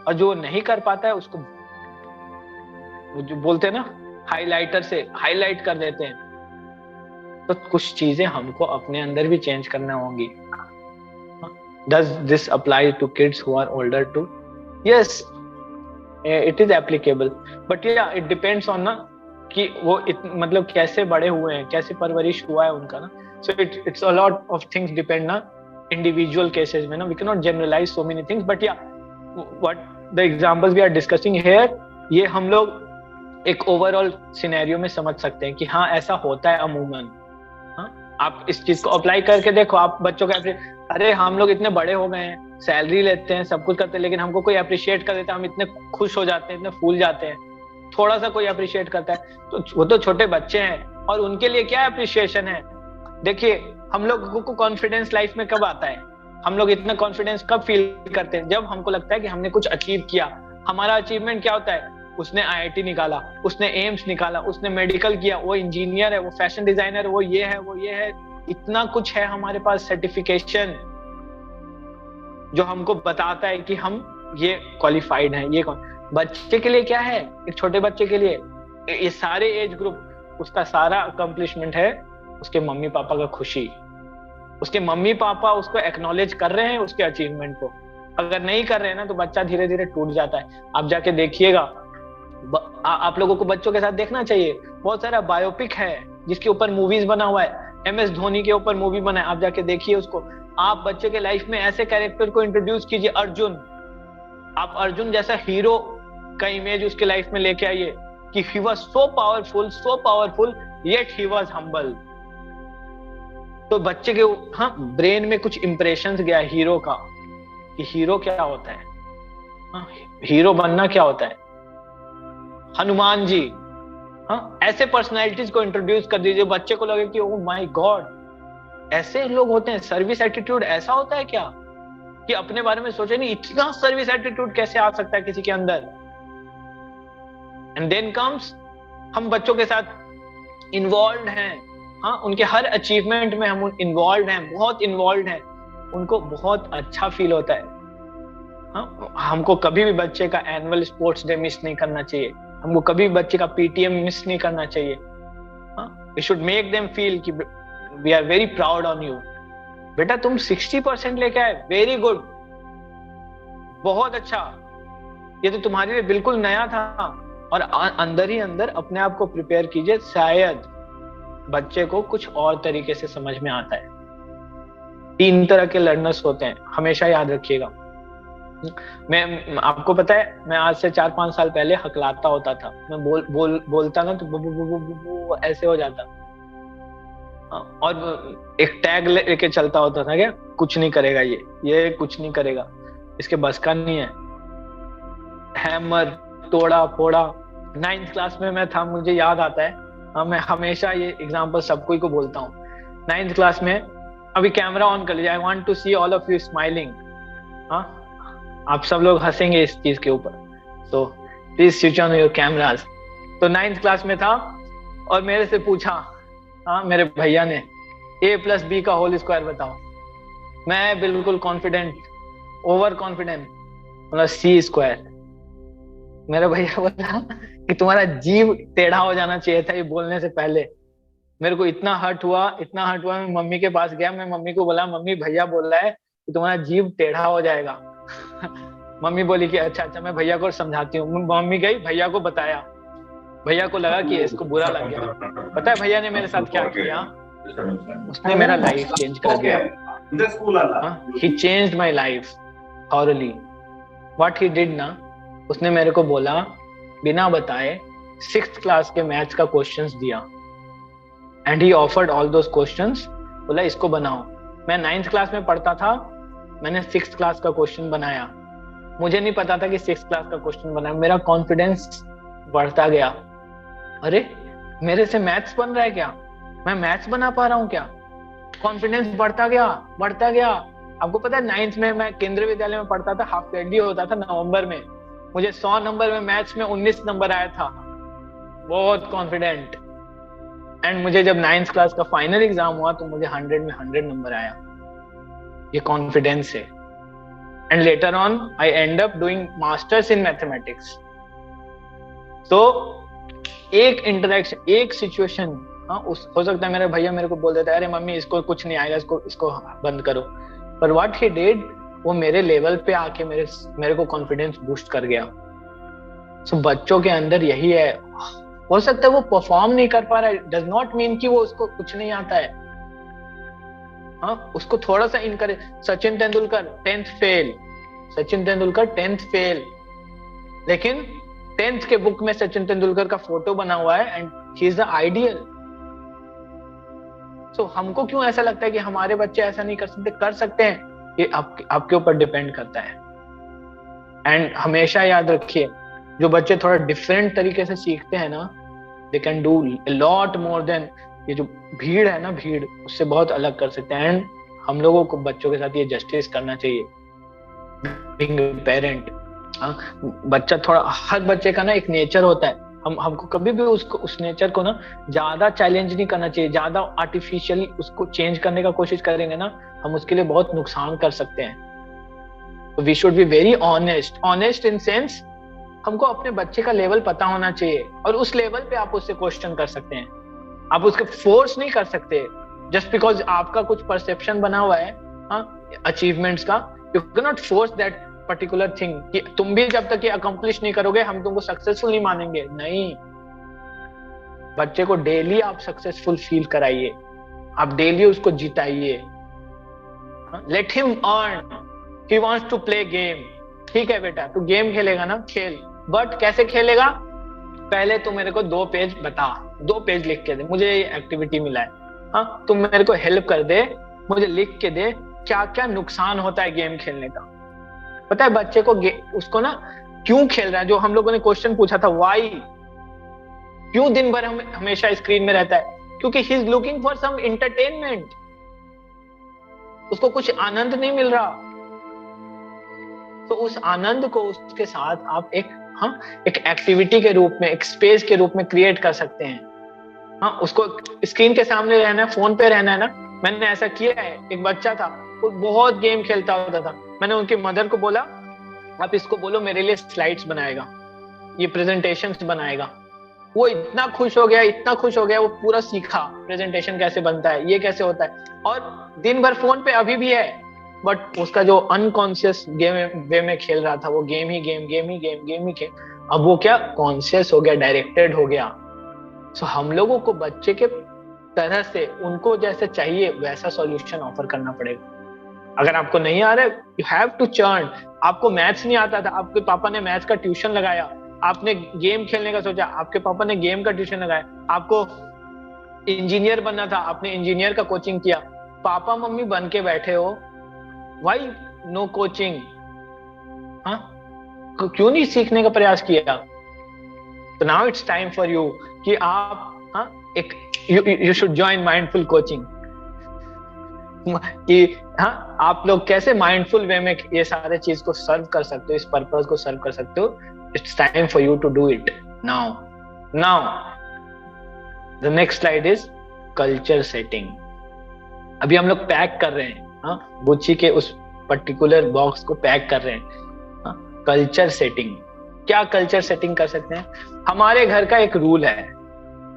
और जो नहीं कर पाता है उसको, वो जो बोलते हैं ना, हाइलाइटर से हाईलाइट कर देते हैं। तो कुछ चीजें हमको अपने अंदर भी चेंज करना होंगी। Does this apply to kids who are older too? Yes, it is applicable, but yeah, it depends on ना कि वो मतलब कैसे बड़े हुए हैं, कैसे परवरिश हुआ है उनका ना। So it's a lot of things depend ना individual cases में ना, we cannot generalize so many things, but yeah, what the examples we are discussing here, ये हम लोग एक ओवरऑल सिनेरियो में समझ सकते हैं कि हाँ ऐसा होता है अमूमन। आप इस चीज को अप्लाई करके देखो, आप बच्चों का, अरे हम लोग इतने बड़े हो गए हैं, सैलरी लेते हैं, सब कुछ करते हैं, लेकिन हमको कोई अप्रिशिएट कर देता है, हम इतने खुश हो जाते हैं, इतने फूल जाते हैं, थोड़ा सा कोई अप्रिशिएट करता है तो वो तो छोटे बच्चे हैं, और उनके लिए क्या अप्रिशिएशन है। देखिए हम लोगों को कॉन्फिडेंस लाइफ में कब आता है, हम लोग इतना कॉन्फिडेंस कब फील करते हैं, जब हमको लगता है कि हमने कुछ अचीव किया। हमारा अचीवमेंट क्या होता है, उसने IIT निकाला, उसने एम्स निकाला, उसने मेडिकल किया, वो इंजीनियर है, वो फैशन डिजाइनर, वो ये है, वो ये है, इतना कुछ है हमारे पास सर्टिफिकेशन जो हमको बताता है कि हम ये क्वालिफाइड हैं। ये बच्चे के लिए क्या है, एक छोटे बच्चे के लिए ये सारे एज ग्रुप, उसका सारा अकम्प्लिशमेंट है उसके मम्मी पापा का खुशी। उसके मम्मी पापा उसको एक्नॉलेज कर रहे हैं उसके अचीवमेंट को, अगर नहीं कर रहे हैं ना तो बच्चा धीरे धीरे टूट जाता है। आप जाके देखिएगा, आप लोगों को बच्चों के साथ देखना चाहिए, बहुत सारा बायोपिक है जिसके ऊपर मूवीज बना हुआ है, MS धोनी के ऊपर मूवी बना है, आप जाके देखिए उसको। आप बच्चे के लाइफ में ऐसे कैरेक्टर को इंट्रोड्यूस कीजिए, अर्जुन, आप अर्जुन जैसा हीरो का इमेज उसके लाइफ में लेके आइए कि he was so powerful yet he was humble। तो बच्चे के ब्रेन में कुछ इंप्रेशंस गया हीरो का, कि हीरो क्या होता है, हीरो बनना क्या होता है। हनुमान जी, ऐसे पर्सनैलिटीज को इंट्रोड्यूस कर दीजिए, बच्चे को लगे कि ओह माय गॉड ऐसे लोग होते हैं। सर्विस एटीट्यूड ऐसा होता है क्या कि अपने बारे में सोचे नहीं, इतना सर्विस एटीट्यूड कैसे आ सकता है किसी के अंदर। एंड देन कम्स, हम बच्चों के साथ इन्वॉल्व हैं, उनके हर अचीवमेंट में हम इन्वॉल्व हैं, बहुत इन्वॉल्व हैं, उनको बहुत अच्छा फील होता है। हमको कभी भी बच्चे का एनुअल स्पोर्ट्स डे मिस नहीं करना चाहिए, हमको कभी भी बच्चे का PTM मिस नहीं करना चाहिए। We should make them feel कि we are very proud on you. बेटा तुम 60% लेके आए, वेरी गुड, बहुत अच्छा, ये तो तुम्हारे लिए बिल्कुल नया था। और अंदर ही अंदर अपने आप को प्रिपेयर कीजिए, शायद बच्चे को कुछ और तरीके से समझ में आता है। 3 तरह के लर्नर्स होते हैं, हमेशा याद रखिएगा। मैं आपको पता है, मैं आज से 4-5 साल पहले हकलाता होता था, मैं बोलता ना तो ऐसे हो जाता, और एक टैग लेके चलता होता था, क्या कुछ नहीं करेगा ये कुछ नहीं करेगा, इसके बस का नहीं है, हैमर तोड़ा फोड़ा। 9th क्लास में मैं था, मुझे याद आता है, मैं हमेशा ये एग्जांपल सबको को बोलता हूँ। 9th क्लास में, अभी कैमरा ऑन कर लीजिए, I want to see all of you smiling. आप सब लोग हंसेंगे इस चीज के ऊपर, तो please switch on your cameras. तो 9th क्लास में था और मेरे से पूछा, मेरे भैया ने, A+B का होल स्क्वायर बताओ। मैं बिल्कुल कॉन्फिडेंट, ओवर कॉन्फिडेंट, बोला C²। मेरा भैया बोला कि तुम्हारा जीव टेढ़ा हो जाना चाहिए था ये बोलने से पहले। मेरे को इतना हर्ट हुआ, इतना हर्ट हुआ, मैं मम्मी के पास गया, मैं मम्मी को बोला, मम्मी भैया बोल रहा है कि तुम्हारा जीव टेढ़ा हो जाएगा। मम्मी बोली कि अच्छा अच्छा मैं भैया को समझाती हूँ। मम्मी गई, भैया को बताया, भैया को लगा कि इसको बुरा लग गया। पता है भैया ने मेरे साथ क्या किया? उसने मेरा लाइफ चेंज कर दिया। He changed my life thoroughly. What he did ना, उसने मेरे को बोला बिना बताए 6th क्लास के मैथ्स का क्वेश्चंस दिया and he offered all those questions. बोला इसको बनाओ। मैं 9th क्लास में पढ़ता था, मैंने 6th क्लास का क्वेश्चन बनाया। मुझे नहीं पता था कि 6th क्लास का क्वेश्चन बनाया। मेरा कॉन्फिडेंस बढ़ता गया। अरे मेरे से मैथ्स बन रहा है क्या? मैं मैथ्स बना पा रहा हूँ क्या? कॉन्फिडेंस बढ़ता गया, बढ़ता गया। आपको पता है 9th में मैं केंद्रीय विद्यालय में पढ़ता था, हाफ ईयरली होता था नवंबर में। मुझे 100 नंबर में मैथ्स में 19 नंबर आया था। बहुत कॉन्फिडेंट। एंड मुझे जब 9th क्लास का फाइनल एग्जाम हुआ तो मुझे 100 में 100 नंबर आया। ये कॉन्फिडेंस है। And later on I and up doing masters in mathematics. तो एक इंटरेक्शन, एक सिचुएशन, हो सकता है मेरे भैया मेरे को बोल देता है अरे मम्मी इसको कुछ नहीं आएगा, इसको बंद करो। पर व्हाट ही डिड, वो मेरे लेवल पे आके मेरे को कॉन्फिडेंस बूस्ट कर गया। सो बच्चों के अंदर यही है। हो सकता है वो परफॉर्म नहीं कर पा रहा है, डज नॉट मीन कि वो उसको कुछ नहीं आता है। उसको थोड़ा सा encourage. Sachin Tendulkar 10th fail, Sachin Tendulkar 10th fail, लेकिन 10th के बुक में सचिन तेंदुलकर का फोटो बना हुआ है and he is the ideal. So हमको क्यों ऐसा लगता है कि हमारे बच्चे ऐसा नहीं कर सकते? कर सकते हैं। ये आपके ऊपर डिपेंड करता है। एंड हमेशा याद रखिए, जो बच्चे थोड़ा डिफरेंट तरीके से सीखते हैं ना, they can do lot more than ये जो भीड़ है ना, भीड़ उससे बहुत अलग कर सकते हैं। एंड हम लोगों को बच्चों के साथ ये जस्टिस करना चाहिए। बीइंग अ पेरेंट, बच्चा थोड़ा, हर बच्चे का ना एक नेचर होता है। हमको कभी भी उस नेचर को ना ज्यादा चैलेंज नहीं करना चाहिए। ज्यादा आर्टिफिशियली उसको चेंज करने का कोशिश करेंगे ना, हम उसके लिए बहुत नुकसान कर सकते हैं। तो we should be very honest. Honest in sense, हमको अपने बच्चे का लेवल पता होना चाहिए और उस लेवल पे आप उससे क्वेश्चन कर सकते हैं। आप उसके फोर्स नहीं कर सकते जस्ट बिकॉज आपका कुछ परसेप्शन बना हुआ है अचीवमेंट्स का। You can not force that particular thing कि तुम भी जब तक ये अकम्प्लिश नहीं करोगे हम तुमको सक्सेसफुल नहीं मानेंगे। नहीं, बच्चे को डेली आप सक्सेसफुल फील कराइए, आप डेली उसको जिताइए। Let him earn, he wants to play game. ठीक है बेटा, तू गेम खेलेगा ना, खेल, बट कैसे खेलेगा? पहले तू मेरे को 2 पेज बता, 2 पेज लिख के दे, मुझे ये एक्टिविटी मिला है। तुम मेरे को हेल्प कर दे, मुझे लिख के दे क्या क्या नुकसान होता है गेम खेलने का। पता है बच्चे को उसको ना क्यों खेल रहा है, जो हम लोगों ने क्वेश्चन पूछा था, व्हाई, क्यों दिन भर हमेशा स्क्रीन में रहता है? क्योंकि he is looking for some entertainment. उसको कुछ आनंद नहीं मिल रहा। तो उस आनंद को उसके साथ आप एक एक्टिविटी के रूप में, एक स्पेस के रूप में क्रिएट कर सकते हैं। उसको स्क्रीन के सामने रहना है, फोन पे रहना है ना। मैंने ऐसा किया है। एक बच्चा था, वो बहुत गेम खेलता होता था। मैंने उनकी मदर को बोला आप इसको बोलो मेरे लिए स्लाइड्स बनाएगा, ये प्रेजेंटेशंस बनाएगा। वो इतना खुश हो गया, इतना खुश हो गया, वो पूरा सीखा प्रेजेंटेशन कैसे बनता है, ये कैसे होता है। और दिन भर फोन पे अभी भी है, बट उसका जो अनकॉन्शियस वे में खेल रहा था, वो गेम ही गेम। अब वो क्या कॉन्शियस हो गया, डायरेक्टेड हो गया। सो हम लोगों को बच्चे के तरह से उनको जैसे चाहिए वैसा सॉल्यूशन ऑफर करना पड़ेगा। अगर आपको नहीं आ रहा है, यू हैव टू चर्न। आपको मैथ्स नहीं आता था, आपके पापा ने मैथ्स का ट्यूशन लगाया। आपने गेम खेलने का सोचा, आपके पापा ने गेम का ट्यूशन लगाया। आपको इंजीनियर बनना था, आपने इंजीनियर का कोचिंग किया। पापा मम्मी बन के बैठे हो, व्हाई नो कोचिंग? क्यों नहीं सीखने का प्रयास किया? तो now it's time for you कि आप you should join mindful coaching. कि आप लोग कैसे माइंडफुल वे में ये सारे चीज को सर्व कर सकते हो, इस पर्पस को सर्व कर सकते हो। It's time for you to do it now. The next slide is culture setting. अभी हम लोग पैक कर रहे हैं, गुच्ची के उस पर्टिकुलर बॉक्स को पैक कर रहे हैं। Culture setting. क्या कल्चर सेटिंग कर सकते हैं? हमारे घर का एक रूल है,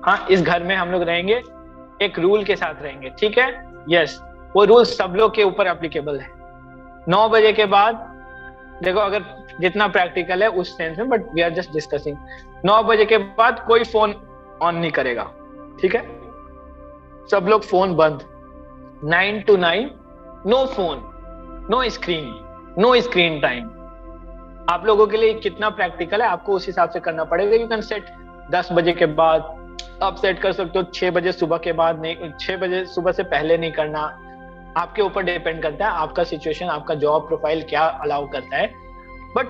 हाँ इस घर में हम लोग रहेंगे, एक रूल के साथ रहेंगे, ठीक है? यस, वो रूल सब लोग के ऊपर एप्लीकेबल है। 9 बजे के बाद, देखो अगर जितना प्रैक्टिकल है उस सेंस में, but we are just discussing, 9 बजे के बाद कोई फोन ऑन नहीं करेगा, ठीक है? सब लोग फोन बंद। 9 to 9 no phone, no screen, no screen time. आप लोगों के लिए कितना प्रैक्टिकल है आपको उस हिसाब से करना पड़ेगा। यू कैन सेट 10 बजे के बाद, आप सेट कर सकते हो 6 बजे सुबह के बाद, नहीं 6 बजे सुबह से पहले नहीं करना, आपके ऊपर डिपेंड करता है, आपका सिचुएशन, आपका जॉब प्रोफाइल क्या अलाउ करता है। बट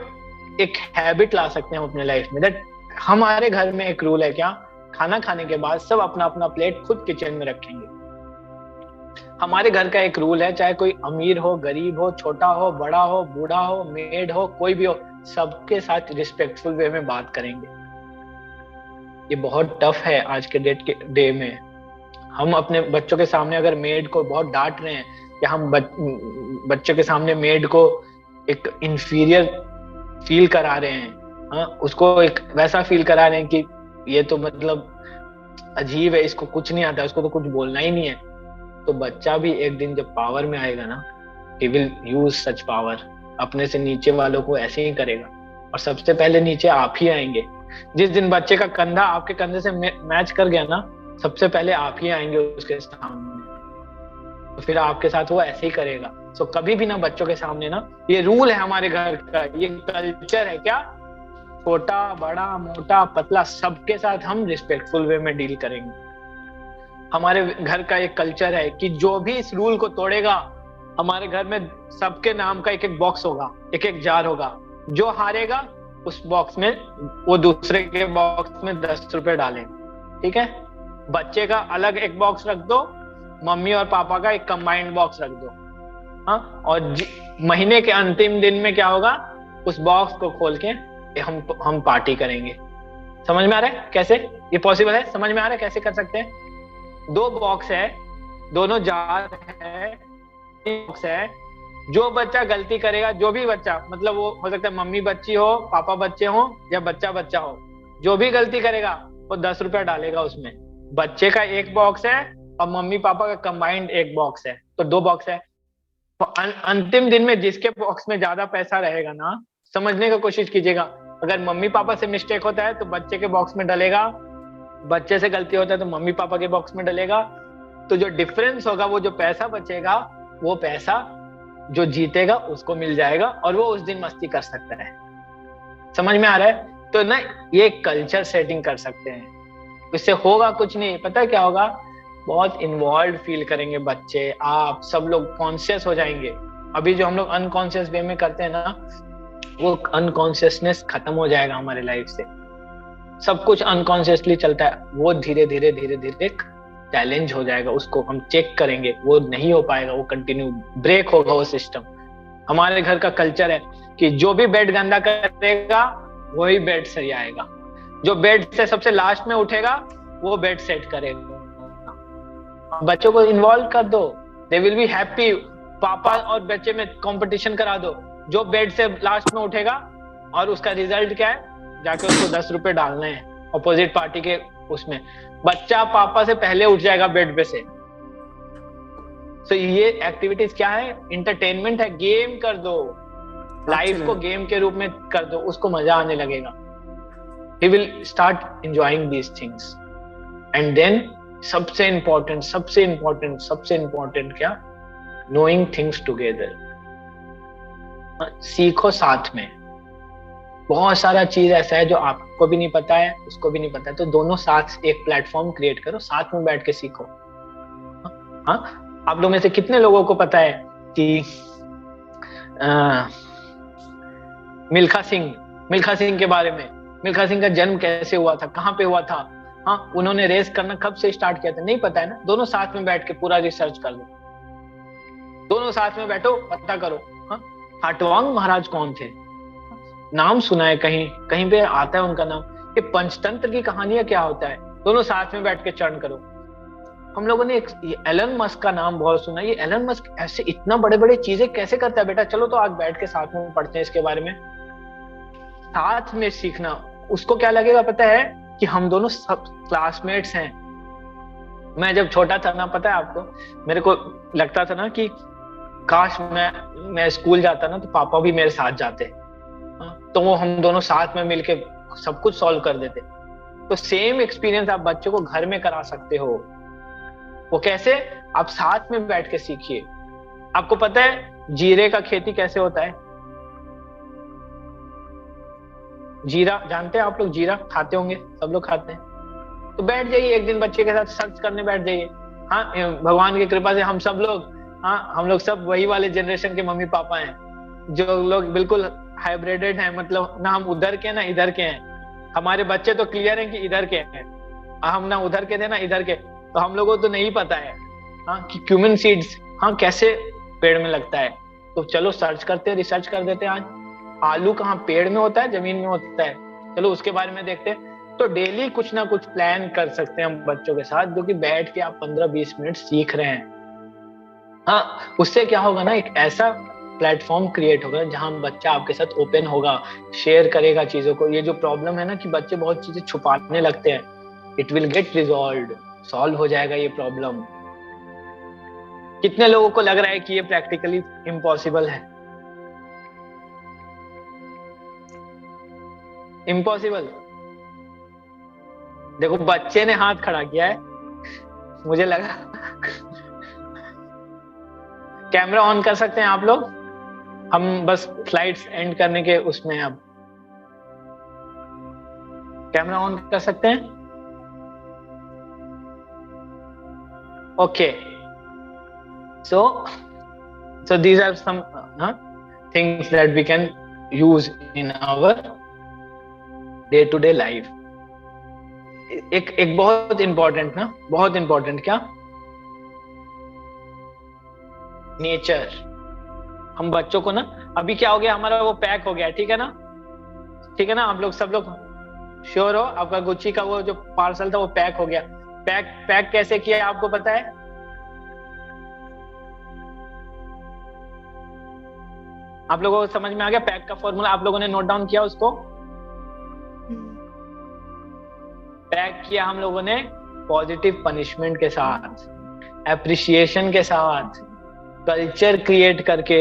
एक हैबिट ला सकते हैं अपने लाइफ में, दैट हमारे घर में एक रूल है, क्या? खाना खाने के बाद सब अपना अपना प्लेट खुद किचन में रखेंगे। हमारे घर का एक रूल है, चाहे कोई अमीर हो, गरीब हो, छोटा हो, बड़ा हो, बूढ़ा हो, मेड हो, कोई भी हो, सबके साथ रिस्पेक्टफुल वे में बात करेंगे। ये बहुत टफ है आज के डे में। हम अपने बच्चों के सामने अगर मेड को बहुत डांट रहे हैं, या हम बच्चों के सामने मेड को एक इंफीरियर फील करा रहे हैं, हाँ उसको एक वैसा फील करा रहे हैं कि ये तो मतलब अजीब है, इसको कुछ नहीं आता, उसको तो कुछ बोलना ही नहीं है, तो बच्चा भी एक दिन जब पावर में आएगा ना, he will use such power, अपने से नीचे वालों को ऐसे ही करेगा, और सबसे पहले नीचे आप ही आएंगे। जिस दिन बच्चे का कंधा आपके कंधे से मैच कर गया ना, सबसे पहले आप ही आएंगे उसके सामने, तो फिर आपके साथ वो ऐसे ही करेगा। सो कभी भी ना बच्चों के सामने ना, ये रूल है हमारे घर का, ये कल्चर है, क्या? छोटा बड़ा मोटा पतला सबके साथ हम रिस्पेक्टफुल वे में डील करेंगे। हमारे घर का एक कल्चर है कि जो भी इस रूल को तोड़ेगा, हमारे घर में सबके नाम का एक एक बॉक्स होगा, एक एक जार होगा, जो हारेगा उस बॉक्स में, वो दूसरे के बॉक्स में 10 रुपए डालेंगे, ठीक है? बच्चे का अलग एक बॉक्स रख दो, मम्मी और पापा का एक कंबाइंड बॉक्स रख दो, हाँ? और महीने के अंतिम दिन में क्या होगा, उस बॉक्स को खोल के हम पार्टी करेंगे। समझ में आ रहा है कैसे ये पॉसिबल है? समझ में आ रहा है कैसे कर सकते हैं? 2 बॉक्स है, दोनों जार है, बॉक्स है, जो बच्चा गलती करेगा, जो भी बच्चा, मतलब वो हो सकता है मम्मी बच्ची हो, पापा बच्चे हो, या बच्चा बच्चा हो, जो भी गलती करेगा वो 10 रुपया डालेगा उसमें। बच्चे का एक बॉक्स है और मम्मी पापा का कंबाइंड एक बॉक्स है, तो 2 बॉक्स है। तो अंतिम दिन में जिसके बॉक्स में ज्यादा पैसा रहेगा ना, समझने की कोशिश कीजिएगा, अगर मम्मी पापा से मिस्टेक होता है तो बच्चे के बॉक्स में डलेगा, बच्चे से गलती होता है तो मम्मी पापा के बॉक्स में डलेगा, तो जो डिफरेंस होगा, वो जो पैसा बचेगा, वो पैसा जो जीतेगा उसको मिल जाएगा, और वो उस दिन मस्ती कर सकता है। समझ में आ रहा है? तो ना ये कल्चर सेटिंग कर सकते हैं, इससे होगा कुछ नहीं, पता है क्या होगा? बहुत इन्वॉल्व फील करेंगे बच्चे, आप सब लोग कॉन्शियस हो जाएंगे। अभी जो हम लोग अनकॉन्शियस वे में करते हैं ना, वो अनकॉन्शियसनेस खत्म हो जाएगा हमारे लाइफ से। सब कुछ अनकॉन्शियसली चलता है, वो धीरे धीरे चैलेंज हो जाएगा, उसको हम चेक करेंगे, वो नहीं हो पाएगा, वो कंटिन्यू ब्रेक होगा वो सिस्टम। हमारे घर का कल्चर है कि जो भी बेड गंदा करेगा वही बेड सही आएगा, जो बेड से सबसे लास्ट में उठेगा वो बेड सेट करेगा। बच्चों को इन्वॉल्व कर दो, दे विल बी हैप्पी। पापा और बच्चे में कंपटीशन करा दो, जो बेड से लास्ट में उठेगा और उसका रिजल्ट क्या है, जाके उसको 10 रुपए डालने हैं अपोजिट पार्टी के उसमें। बच्चा पापा से पहले उठ जाएगा बेड पे से। तो ये एक्टिविटीज क्या है? एंटरटेनमेंट है, गेम कर दो, लाइफ को गेम के रूप में कर दो, उसको मजा आने लगेगा। he will start enjoying these things and then सबसे important क्या? knowing things together। सीखो साथ में। बहुत सारा चीज ऐसा है जो आपको भी नहीं पता है, उसको भी नहीं पता है, तो दोनों साथ एक प्लेटफॉर्म क्रिएट करो, साथ में बैठ के सीखो। हाँ, आप लोग में से कितने लोगों को पता है कि मिल्खा सिंह के बारे में? मिल्खा सिंह का जन्म कैसे हुआ था, कहाँ पे हुआ था? हाँ, उन्होंने रेस करना कब से स्टार्ट किया था? नहीं पता है ना? दोनों साथ में बैठ के पूरा रिसर्च कर लो, दोनों साथ में बैठो, पता करो। हाँ, हाटवांग महाराज कौन थे? नाम सुना है, कहीं पे आता है उनका नाम। ये पंचतंत्र की कहानियां क्या होता है, दोनों साथ में बैठ के चर्न करो। हम लोगों ने एलन मस्क का नाम बहुत सुना। ये एलन मस्क ऐसे इतना बड़े बड़े चीजें कैसे करता है बेटा? चलो तो आज बैठ के साथ में पढ़ते हैं इसके बारे में। साथ में सीखना, उसको क्या लगेगा पता है कि हम दोनों सब क्लासमेट्स हैं। मैं जब छोटा था ना, पता है आपको, मेरे को लगता था ना कि काश मैं स्कूल जाता ना तो पापा भी मेरे साथ जाते, तो वो हम दोनों साथ में मिलके सब कुछ सॉल्व कर देते। तो सेम एक्सपीरियंस आप बच्चों को घर में करा सकते हो। वो कैसे? आप साथ में बैठ के सीखिए। आपको पता है जीरे का खेती कैसे होता है? जीरा जानते हैं आप लोग? जीरा खाते होंगे, सब लोग खाते हैं। तो बैठ जाइए एक दिन बच्चे के साथ, सर्च करने बैठ जाइए। हाँ, भगवान की कृपा से हम सब लोग, हाँ, हम लोग सब वही वाले जनरेशन के मम्मी पापा हैं जो लोग बिल्कुल हाइब्रिडेड हैं, मतलब ना हम उधर के ना इधर के हैं। हमारे बच्चे तो क्लियर हैं कि इधर के हैं, हम ना उधर के थे ना इधर के। तो हम लोगों को तो नहीं पता है हाँ कि क्यूमिन सीड्स हाँ कैसे पेड़ में लगता है। तो चलो सर्च करते हैं, रिसर्च कर देते हैं। आज आलू कहाँ पेड़ में होता है, जमीन में होता है, चलो उसके बारे में देखते हैं। तो डेली कुछ ना कुछ प्लान कर सकते हैं हम बच्चों के साथ, जो कि बैठ के आप 15-20 मिनट सीख रहे हैं। हाँ, उससे क्या होगा ना, एक ऐसा प्लेटफॉर्म क्रिएट होगा जहां बच्चा आपके साथ ओपन होगा, शेयर करेगा चीजों को। ये जो प्रॉब्लम है ना कि बच्चे बहुत चीजें छुपाने लगते हैं, it will get resolved, solve हो जाएगा ये प्रॉब्लम। कितने लोगों को लग रहा है कि ये प्रैक्टिकली इम्पॉसिबल है? इम्पॉसिबल। देखो बच्चे ने हाथ खड़ा किया है, मुझे लगा। कैमरा ऑन कर सकते हैं आप लोग? हम बस स्लाइड्स एंड करने के उसमें अब कैमरा ऑन कर सकते हैं? Okay, so these are some things that we can use in our day to day life. एक बहुत इंपॉर्टेंट ना, बहुत इंपॉर्टेंट क्या, नेचर। हम बच्चों को ना, अभी क्या हो गया हमारा, वो पैक हो गया, ठीक है ना, ठीक है ना, आप लोग सब लोग श्योर हो? आपका गुच्ची का वो जो पार्सल था वो पैक हो गया। पैक कैसे किया आपको पता है? आप लोगों को समझ में आ गया पैक का फॉर्मूला? आप लोगों ने नोट डाउन किया उसको? पैक किया हम लोगों ने पॉजिटिव पनिशमेंट के साथ, एप्रिसिएशन के साथ, कल्चर क्रिएट करके।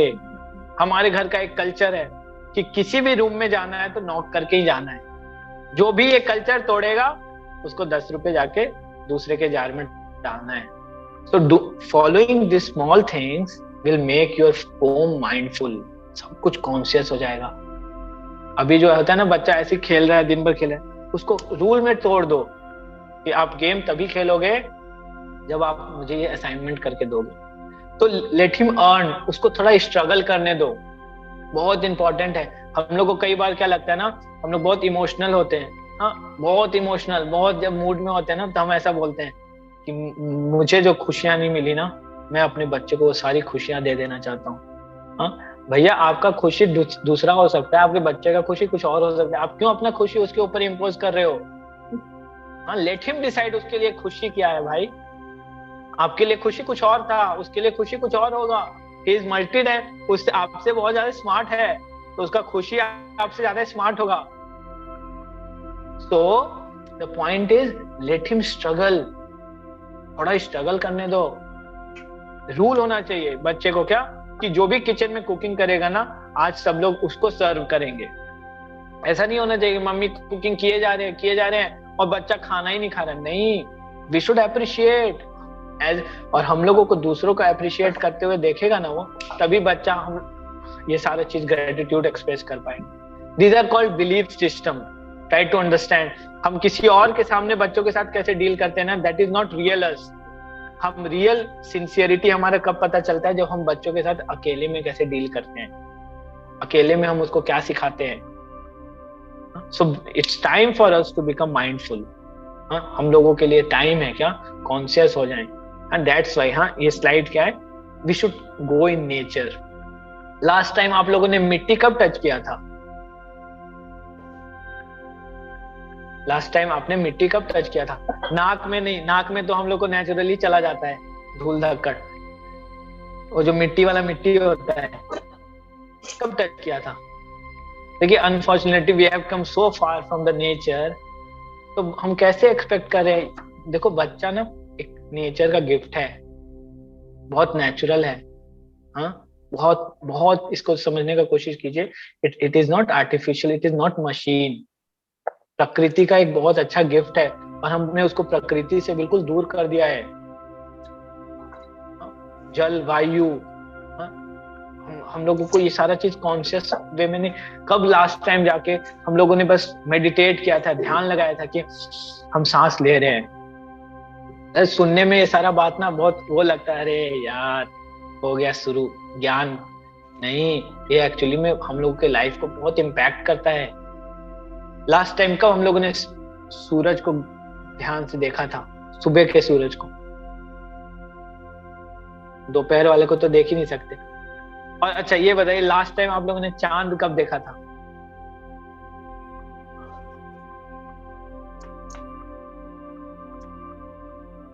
हमारे घर का एक कल्चर है कि किसी भी रूम में जाना है तो नॉक करके ही जाना है। जो भी ये कल्चर तोड़ेगा उसको 10 रुपए जाके दूसरे के जार में डालना है। So following this small things will make your home mindful. सब कुछ कॉन्शियस हो जाएगा। अभी जो होता है ना, बच्चा ऐसे खेल रहा है, दिन भर खेल रहा है, उसको रूल में तोड़ दो कि आप गेम तभी खेलोगे जब आप मुझे ये असाइनमेंट करके दोगे। तो लेट हिम अर्न, उसको थोड़ा स्ट्रगल करने दो, बहुत इंपॉर्टेंट है। हम लोग को कई बार क्या लगता है ना, हम लोग बहुत इमोशनल होते हैं, हाँ बहुत इमोशनल, बहुत जब मूड में होते हैं ना तो हम ऐसा बोलते हैं कि मुझे जो खुशियां नहीं मिली ना, मैं अपने बच्चे को वो सारी खुशियां दे देना चाहता हूँ। हाँ भैया, आपका खुशी दूसरा हो सकता है, आपके बच्चे का खुशी कुछ और हो सकता है। आप क्यों अपना खुशी उसके ऊपर इम्पोज कर रहे हो? हाँ, लेट हिम डिसाइड उसके लिए खुशी क्या है भाई। आपके लिए खुशी कुछ और था, उसके लिए खुशी कुछ और होगा। ही इज मल्टीड है, उससे आपसे बहुत ज्यादा स्मार्ट है, तो उसका खुशी आपसे ज्यादा स्मार्ट होगा। So the point is let him struggle, थोड़ा स्ट्रगल करने दो। रूल होना चाहिए बच्चे को क्या, कि जो भी किचन में कुकिंग करेगा ना, आज सब लोग उसको सर्व करेंगे। ऐसा नहीं होना चाहिए मम्मी कुकिंग किए जा रहे हैं और बच्चा खाना ही नहीं खा रहा। नहीं, वी शुड अप्रिशिएट एज, और हम लोगों को दूसरों को अप्रिशिएट करते हुए देखेगा ना वो, तभी बच्चा हम ये सारा चीज ग्रेटिट्यूड एक्सप्रेस कर पाएंगे। These are called belief system. Try to understand. हम किसी और के सामने बच्चों के साथ कैसे डील करते हैं ना, दैट इज नॉट रियल अस। हम रियल सिंसियरिटी हमारा कब पता चलता है? जब हम बच्चों के साथ अकेले में कैसे डील करते हैं, अकेले में हम उसको क्या सिखाते हैं। So it's time for us to become mindful. हम लोगों के लिए टाइम है क्या, कॉन्शियस हो जाएं। एंड दैट्स व्हाई ये स्लाइड क्या है, we should go in nature. Last time आप लोगों ने मिट्टी कब टच किया था? लास्ट टाइम आपने मिट्टी कब टच किया था? नाक में नहीं, नाक में तो हम लोग को नेचुरली चला जाता है धूल धक्कड़, वो जो मिट्टी वाला मिट्टी होता है। कब टच किया था? देखिए unfortunately we have come so far from the nature, तो हम कैसे एक्सपेक्ट करें? देखो बच्चा ना एक नेचर का गिफ्ट है, बहुत नेचुरल है। हाँ, बहुत बहुत इसको समझने का कोशिश कीजिए। It is not artificial, it is not machine. प्रकृति का एक बहुत अच्छा गिफ्ट है और हमने उसको प्रकृति से बिल्कुल दूर कर दिया है। जल, वायु, हम लोगों को ये सारा चीज कॉन्शियस वे में नहीं। कब लास्ट टाइम जाके हम लोगों ने बस मेडिटेट किया था, ध्यान लगाया था कि हम सांस ले रहे हैं। सुनने में ये सारा बात ना बहुत वो लगता है, अरे यार हो गया शुरू, ज्ञान नहीं। ये एक्चुअली में हम लोगों के लाइफ को बहुत इम्पैक्ट करता है। लास्ट टाइम कब हम लोगों ने सूरज को ध्यान से देखा था? सुबह के सूरज को, दोपहर वाले को तो देख ही नहीं सकते। और अच्छा ये बताइए, लास्ट टाइम आप लोगों ने चांद कब देखा था?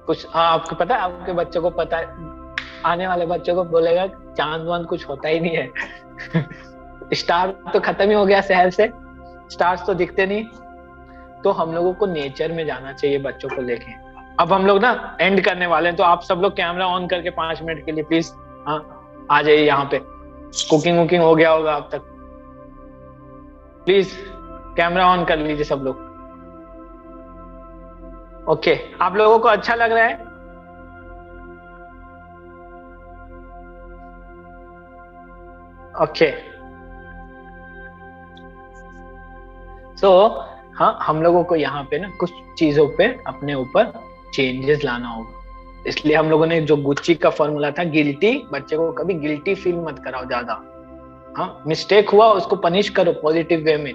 कुछ आपको पता है? आपके बच्चों को पता है? आने वाले बच्चों को बोलेगा चांद वांद कुछ होता ही नहीं है। स्टार तो खत्म ही हो गया शहर से, स्टार्स तो दिखते नहीं। तो हम लोगों को नेचर में जाना चाहिए बच्चों को लेके। अब हम लोग ना एंड करने वाले हैं, तो आप सब लोग कैमरा ऑन करके 5 मिनट के लिए प्लीज आ जाइए यहाँ पे। कुकिंग वुकिंग हो गया होगा अब तक, प्लीज कैमरा ऑन कर लीजिए सब लोग। ओके, आप लोगों को अच्छा लग रहा है? ओके, सो हाँ, हम लोगों को यहाँ पे ना कुछ चीजों पे अपने ऊपर चेंजेस लाना होगा। इसलिए हम लोगों ने जो गुच्ची का फॉर्मूला था, गिल्टी, बच्चे को कभी गिल्टी फील मत कराओ ज्यादा। हाँ, मिस्टेक हुआ उसको पनिश करो पॉजिटिव वे में,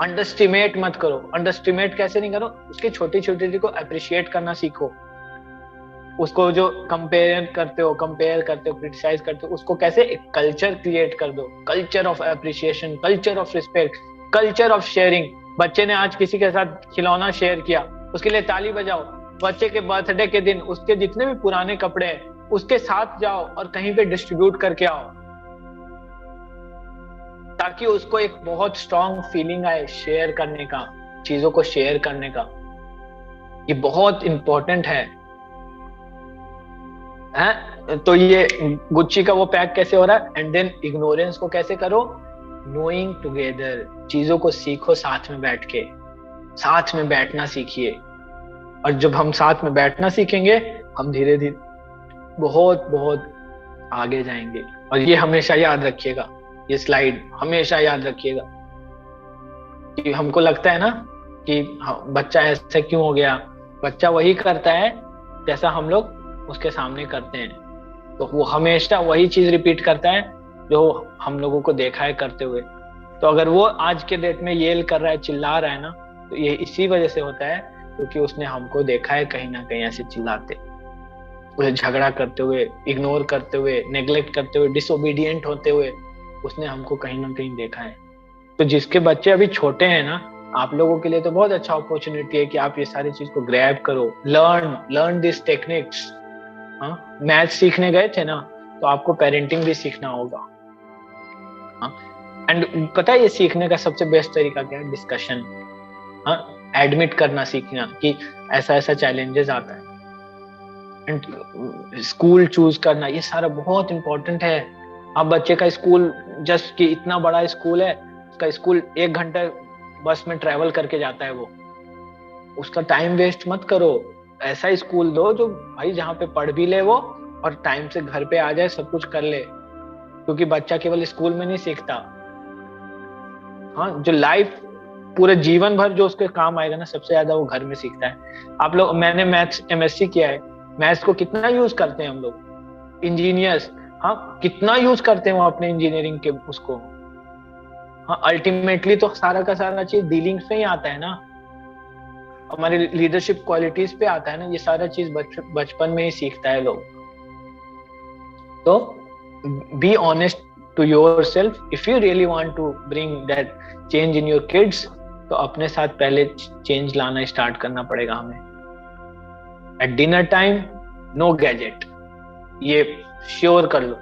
अंडरस्टिमेट मत करो। अंडरस्टिमेट कैसे नहीं करो? उसकी छोटी छोटी चीज को अप्रिशिएट करना सीखो। उसको जो कंपेयर करते हो, क्रिटिसाइज करते हो, उसको कैसे एक कल्चर क्रिएट कर दो। Culture of appreciation, culture of respect, culture of sharing. बच्चे ने आज किसी के साथ खिलौना शेयर किया, उसके लिए ताली बजाओ। बच्चे के बर्थडे के दिन उसके जितने भी पुराने कपड़े हैं उसके साथ जाओ और कहीं पे डिस्ट्रीब्यूट करके आओ, ताकि उसको एक बहुत स्ट्रॉन्ग फीलिंग आए शेयर करने का, चीजों को शेयर करने का। ये बहुत इंपॉर्टेंट है। तो ये गुच्ची का वो पैक कैसे हो रहा है? एंड देन इग्नोरेंस को कैसे करो? नोइंग टुगेदर, चीजों को सीखो साथ में बैठ के, साथ में बैठना सीखिए। और जब हम साथ में बैठना सीखेंगे, हम धीरे धीरे बहुत बहुत आगे जाएंगे। और ये हमेशा याद रखिएगा, ये स्लाइड हमेशा याद रखिएगा। कि हमको लगता है ना कि बच्चा ऐसा क्यों हो गया, बच्चा वही करता है जैसा हम लोग उसके सामने करते हैं। तो वो हमेशा वही चीज रिपीट करता है जो हम लोगों को देखा है करते हुए। तो अगर वो आज के डेट में येल कर रहा है, चिल्ला रहा है ना, तो ये इसी वजह से होता है क्योंकि उसने हमको देखा है कहीं ना कहीं ऐसे चिल्लाते, उसे झगड़ा करते हुए, इग्नोर करते हुए, नेग्लेक्ट करते हुए, डिसोबीडियंट होते हुए उसने हमको कहीं ना कहीं देखा है। तो जिसके बच्चे अभी छोटे हैं ना, आप लोगों के लिए तो बहुत अच्छा अपॉर्चुनिटी है कि आप ये सारी चीज को ग्रैब करो, लर्न दिस टेक्निक्स। हाँ, मैथ सीखने गए थे ना, तो आपको पेरेंटिंग भी सीखना होगा। एंड पता है ये सीखने का सबसे बेस्ट तरीका क्या है? डिस्कशन। हाँ, एडमिट करना सीखना कि ऐसा ऐसा चैलेंजेस आता है। एंड स्कूल चूज करना, ये सारा बहुत इंपॉर्टेंट है। आप बच्चे का स्कूल, जस्ट कि इतना बड़ा स्कूल है, उसका स्कूल 1 घंटा बस में ट्रेवल करके जाता है, वो उसका टाइम वेस्ट मत करो। ऐसा स्कूल दो जो भाई जहाँ पे पढ़ भी ले वो और टाइम से घर पे आ जाए, सब कुछ कर ले। क्योंकि बच्चा केवल स्कूल में नहीं सीखता, हाँ, जो लाइफ पूरे जीवन भर जो उसके काम आएगा ना, सबसे ज्यादा वो घर में सीखता है। आप लोग, मैंने मैथ्स एमएससी किया है, मैथ्स को कितना यूज करते हैं हम लोग, इंजीनियर्स, हाँ, कितना यूज करते हैं वो अपने इंजीनियरिंग के उसको। हाँ, अल्टीमेटली तो सारा का सारा चीज डीलिंग्स पे ही आता है ना, हमारे लीडरशिप क्वालिटीज पे आता है ना, ये सारा चीज बचपन में ही सीखता है लोग। तो be honest to yourself, if you really want to bring that change in your kids, तो अपने साथ पहले चेंज लाना स्टार्ट करना पड़ेगा हमें। At dinner time no gadget, ये श्योर कर लो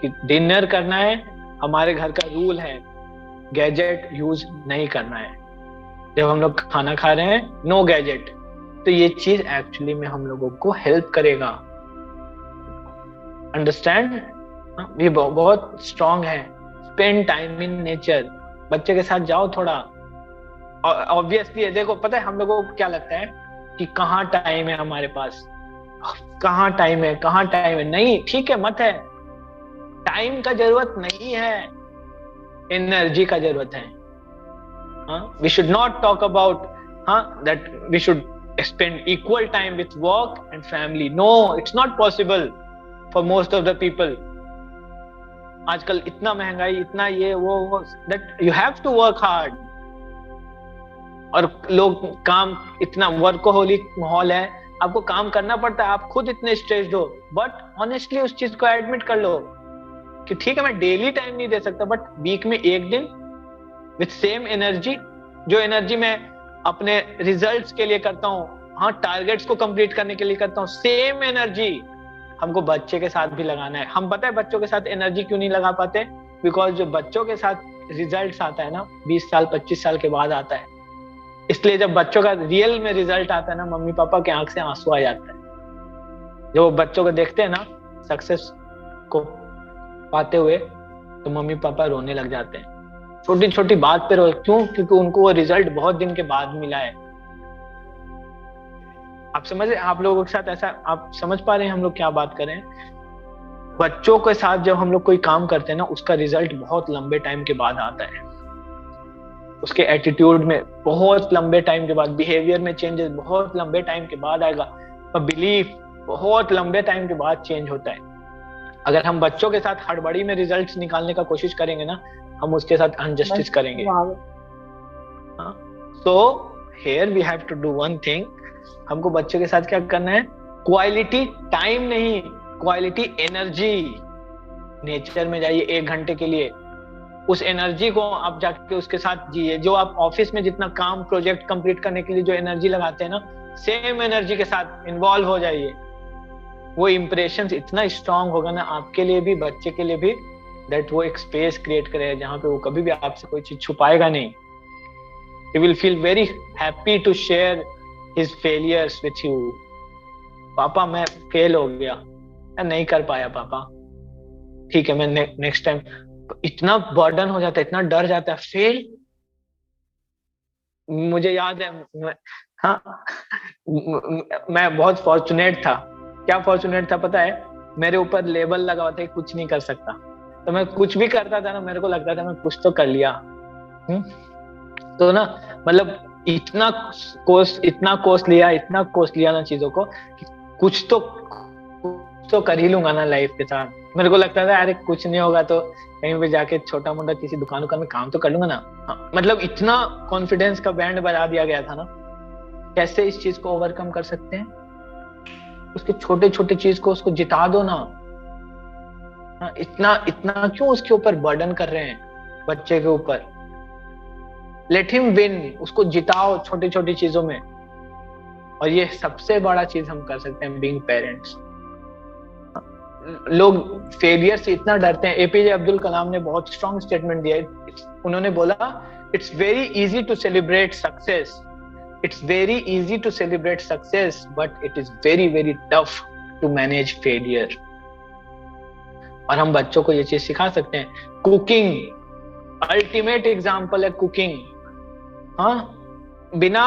कि डिनर करना है, हमारे घर का रूल है, गैजेट यूज नहीं करना है। जब हम लोग खाना खा रहे हैं, नो गैजेट। तो ये चीज एक्चुअली में हम लोगों को हेल्प करेगा। अंडरस्टैंड? ये बहुत स्ट्रांग है। स्पेंड टाइम इन नेचर, बच्चे के साथ जाओ थोड़ा। ऑब्वियसली देखो, पता है हम लोगों को क्या लगता है कि कहाँ टाइम है हमारे पास, कहाँ टाइम है, कहाँ टाइम है। नहीं, ठीक है, मत है, टाइम का जरूरत नहीं है, एनर्जी का जरूरत है। We should not talk about that we should spend equal time with work and family. No, it's not possible for most of the people. आजकल इतना महंगाई, इतना ये वो, that you have to work hard. और लोग काम, इतना वर्कोहोलिक माहौल है, आपको काम करना पड़ता है, आप खुद इतने स्ट्रेस्ड हो। बट ऑनेस्टली उस चीज को एडमिट कर लो कि ठीक है मैं डेली टाइम नहीं दे सकता, बट वीक में एक दिन विथ सेम एनर्जी, जो एनर्जी मैं अपने रिजल्ट्स के लिए करता हूँ, टारगेट्स को कंप्लीट करने के लिए करता हूँ, सेम एनर्जी हमको बच्चे के साथ भी लगाना है। हम पता है बच्चों के साथ एनर्जी क्यों नहीं लगा पाते? बिकॉज जो बच्चों के साथ रिजल्ट्स आता है ना, 20 साल 25 साल के बाद आता है। इसलिए जब बच्चों का रियल में रिजल्ट आता है ना, मम्मी पापा के आंख से आंसू आ जाता है। जो बच्चों को देखते हैं ना सक्सेस को पाते हुए, तो मम्मी पापा रोने लग जाते हैं। छोटी छोटी बात पे रो, क्यों? क्योंकि उनको वो रिजल्ट बहुत दिन के बाद मिला है। आप समझ रहे? आप लोगों के साथ ऐसा, आप समझ पा रहे हैं हम लोग क्या बात कर रहे हैं? बच्चों के साथ जब हम लोग कोई काम करते हैं ना, उसका रिजल्ट बहुत लंबे टाइम के बाद आता है। उसके एटीट्यूड में बहुत लंबे टाइम के बाद, बिहेवियर में चेंजेस बहुत लंबे टाइम के बाद आएगा, और बिलीफ बहुत लंबे टाइम के बाद चेंज होता है। अगर हम बच्चों के साथ हड़बड़ी में रिजल्ट्स निकालने का कोशिश करेंगे ना, हम उसके साथ अनजस्टिस करेंगे। So here we have to do one thing. हमको बच्चों के साथ क्या करना है? क्वालिटी टाइम नहीं, क्वालिटी एनर्जी। नेचर में जाइए 1 घंटे के लिए, उस एनर्जी को आप जाके उसके साथ जिए। जो आप ऑफिस में जितना काम प्रोजेक्ट कंप्लीट करने के लिए जो एनर्जी लगाते हैं ना, सेम एनर्जी के साथ इन्वॉल्व हो जाइए। वो इंप्रेशन इतना स्ट्रांग होगा ना आपके लिए भी, बच्चे के लिए भी, दैट वो एक स्पेस क्रिएट करेगा जहां पे वो कभी भी आपसे कोई चीज छुपाएगा नहीं। He will feel very happy to share his failures with you. पापा मैं फेल हो गया, मैं नहीं कर पाया पापा, ठीक है मैं नेक्स्ट टाइम। इतना बर्डन हो जाता है, इतना डर जाता है फेल। मुझे याद है मैं बहुत फॉर्चुनेट था। क्या फॉर्चुनेट था पता है? मेरे ऊपर लेबल लगा हुआ था कि कुछ नहीं कर सकता, तो मैं कुछ भी करता था ना, मेरे को लगता था मैं कुछ तो कर लिया। तो ना मतलब इतना कोर्स लिया ना चीजों को कि कुछ तो कर ही लूंगा ना लाइफ के साथ। मेरे को लगता था अरे कुछ नहीं होगा तो कहीं पे जाके छोटा मोटा किसी दुकान में काम तो कर लूंगा ना। मतलब इतना कॉन्फिडेंस का बैंड बजा दिया गया था ना। कैसे इस चीज को ओवरकम कर सकते हैं? उसके छोटे छोटे चीज को उसको जिता दो ना। इतना क्यों उसके ऊपर बर्डन कर रहे हैं बच्चे के ऊपर? लेट हिम विन, उसको जिताओ छोटी छोटी चीजों में। और ये सबसे बड़ा चीज हम कर सकते हैं बीइंग पेरेंट्स। लोग फेलियर से इतना डरते हैं। एपीजे अब्दुल कलाम ने बहुत स्ट्रॉन्ग स्टेटमेंट दिया है। उन्होंने बोला it's very easy to celebrate success, it's very easy to celebrate success, but it is very very tough to manage failure. और हम बच्चों को ये चीज सिखा सकते हैं। कुकिंग अल्टीमेट एग्जाम्पल है। कुकिंग बिना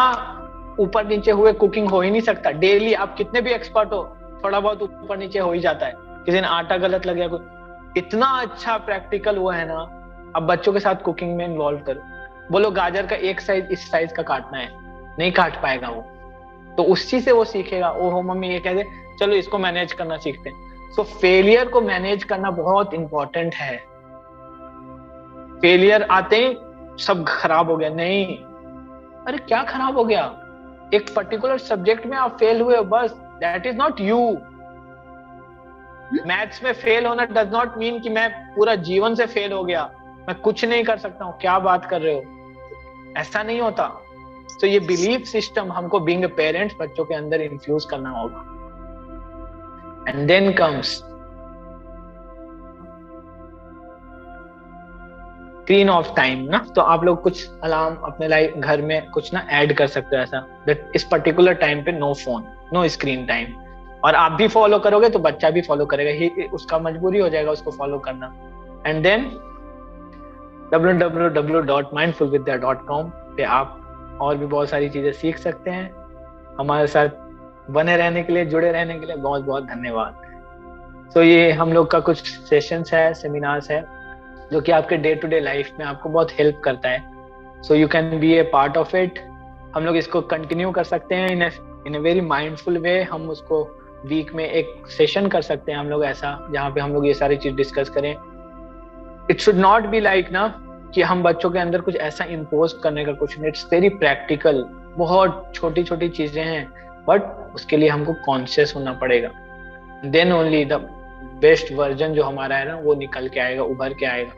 ऊपर नीचे हुए कुकिंग हो ही नहीं सकता। डेली आप कितने भी एक्सपर्ट हो, थोड़ा बहुत ऊपर नीचे हो ही जाता है। किसी ने आटा गलत लग गया, इतना अच्छा प्रैक्टिकल हुआ है ना। अब बच्चों के साथ कुकिंग में इन्वॉल्व करो। बोलो गाजर का एक साइज इस साइज का काटना है, नहीं काट पाएगा वो, तो उसी से वो सीखेगा। ओहो मम्मी ये कहते, चलो इसको मैनेज करना सीखते हैं। सो फेलियर को मैनेज करना बहुत इंपॉर्टेंट है। फेलियर आते ही सब खराब हो गया, नहीं। अरे क्या खराब हो गया? एक पर्टिकुलर सब्जेक्ट में आप फेल हुए हो, बस that is not you. Maths में फेल होना डज नॉट मीन कि मैं पूरा जीवन से फेल हो गया, मैं कुछ नहीं कर सकता हूँ। क्या बात कर रहे हो? ऐसा नहीं होता। तो ये बिलीफ सिस्टम हमको बीइंग अ पेरेंट्स बच्चों के अंदर इन्फ्यूज करना होगा। And then comes screen off time ना, तो आप लोग कुछ अलार्म अपने लाइफ घर में कुछ ना ऐड कर सकते हो ऐसा, दैट इस पर्टिकुलर टाइम पे no phone, no screen time. और आप भी फॉलो करोगे तो बच्चा भी फॉलो करेगा, ही उसका मजबूरी हो जाएगा उसको फॉलो करना। एंड देन www.mindfulvidya.com पे आप और भी बहुत सारी चीजें सीख सकते हैं। हमारे साथ बने रहने के लिए, जुड़े रहने के लिए बहुत बहुत धन्यवाद। तो ये हम लोग का कुछ सेशंस है, सेमिनार्स है, जो कि आपके डे टू डे लाइफ में आपको बहुत हेल्प करता है। So you can be A part of it. हम लोग इसको कंटिन्यू कर सकते हैं इन ए वेरी माइंडफुल वे। हम उसको वीक में एक सेशन कर सकते हैं हम लोग ऐसा, जहाँ पे हम लोग ये सारी चीज डिस्कस करें। It should not be like ना कि हम बच्चों के अंदर कुछ ऐसा इम्पोज करने का कुछ नहीं। इट्स वेरी प्रैक्टिकल, बहुत छोटी छोटी चीजें हैं, बट उसके लिए हमको कॉन्शियस होना पड़ेगा। Then only the best version जो हमारा है ना वो निकल के आएगा, उभर के आएगा।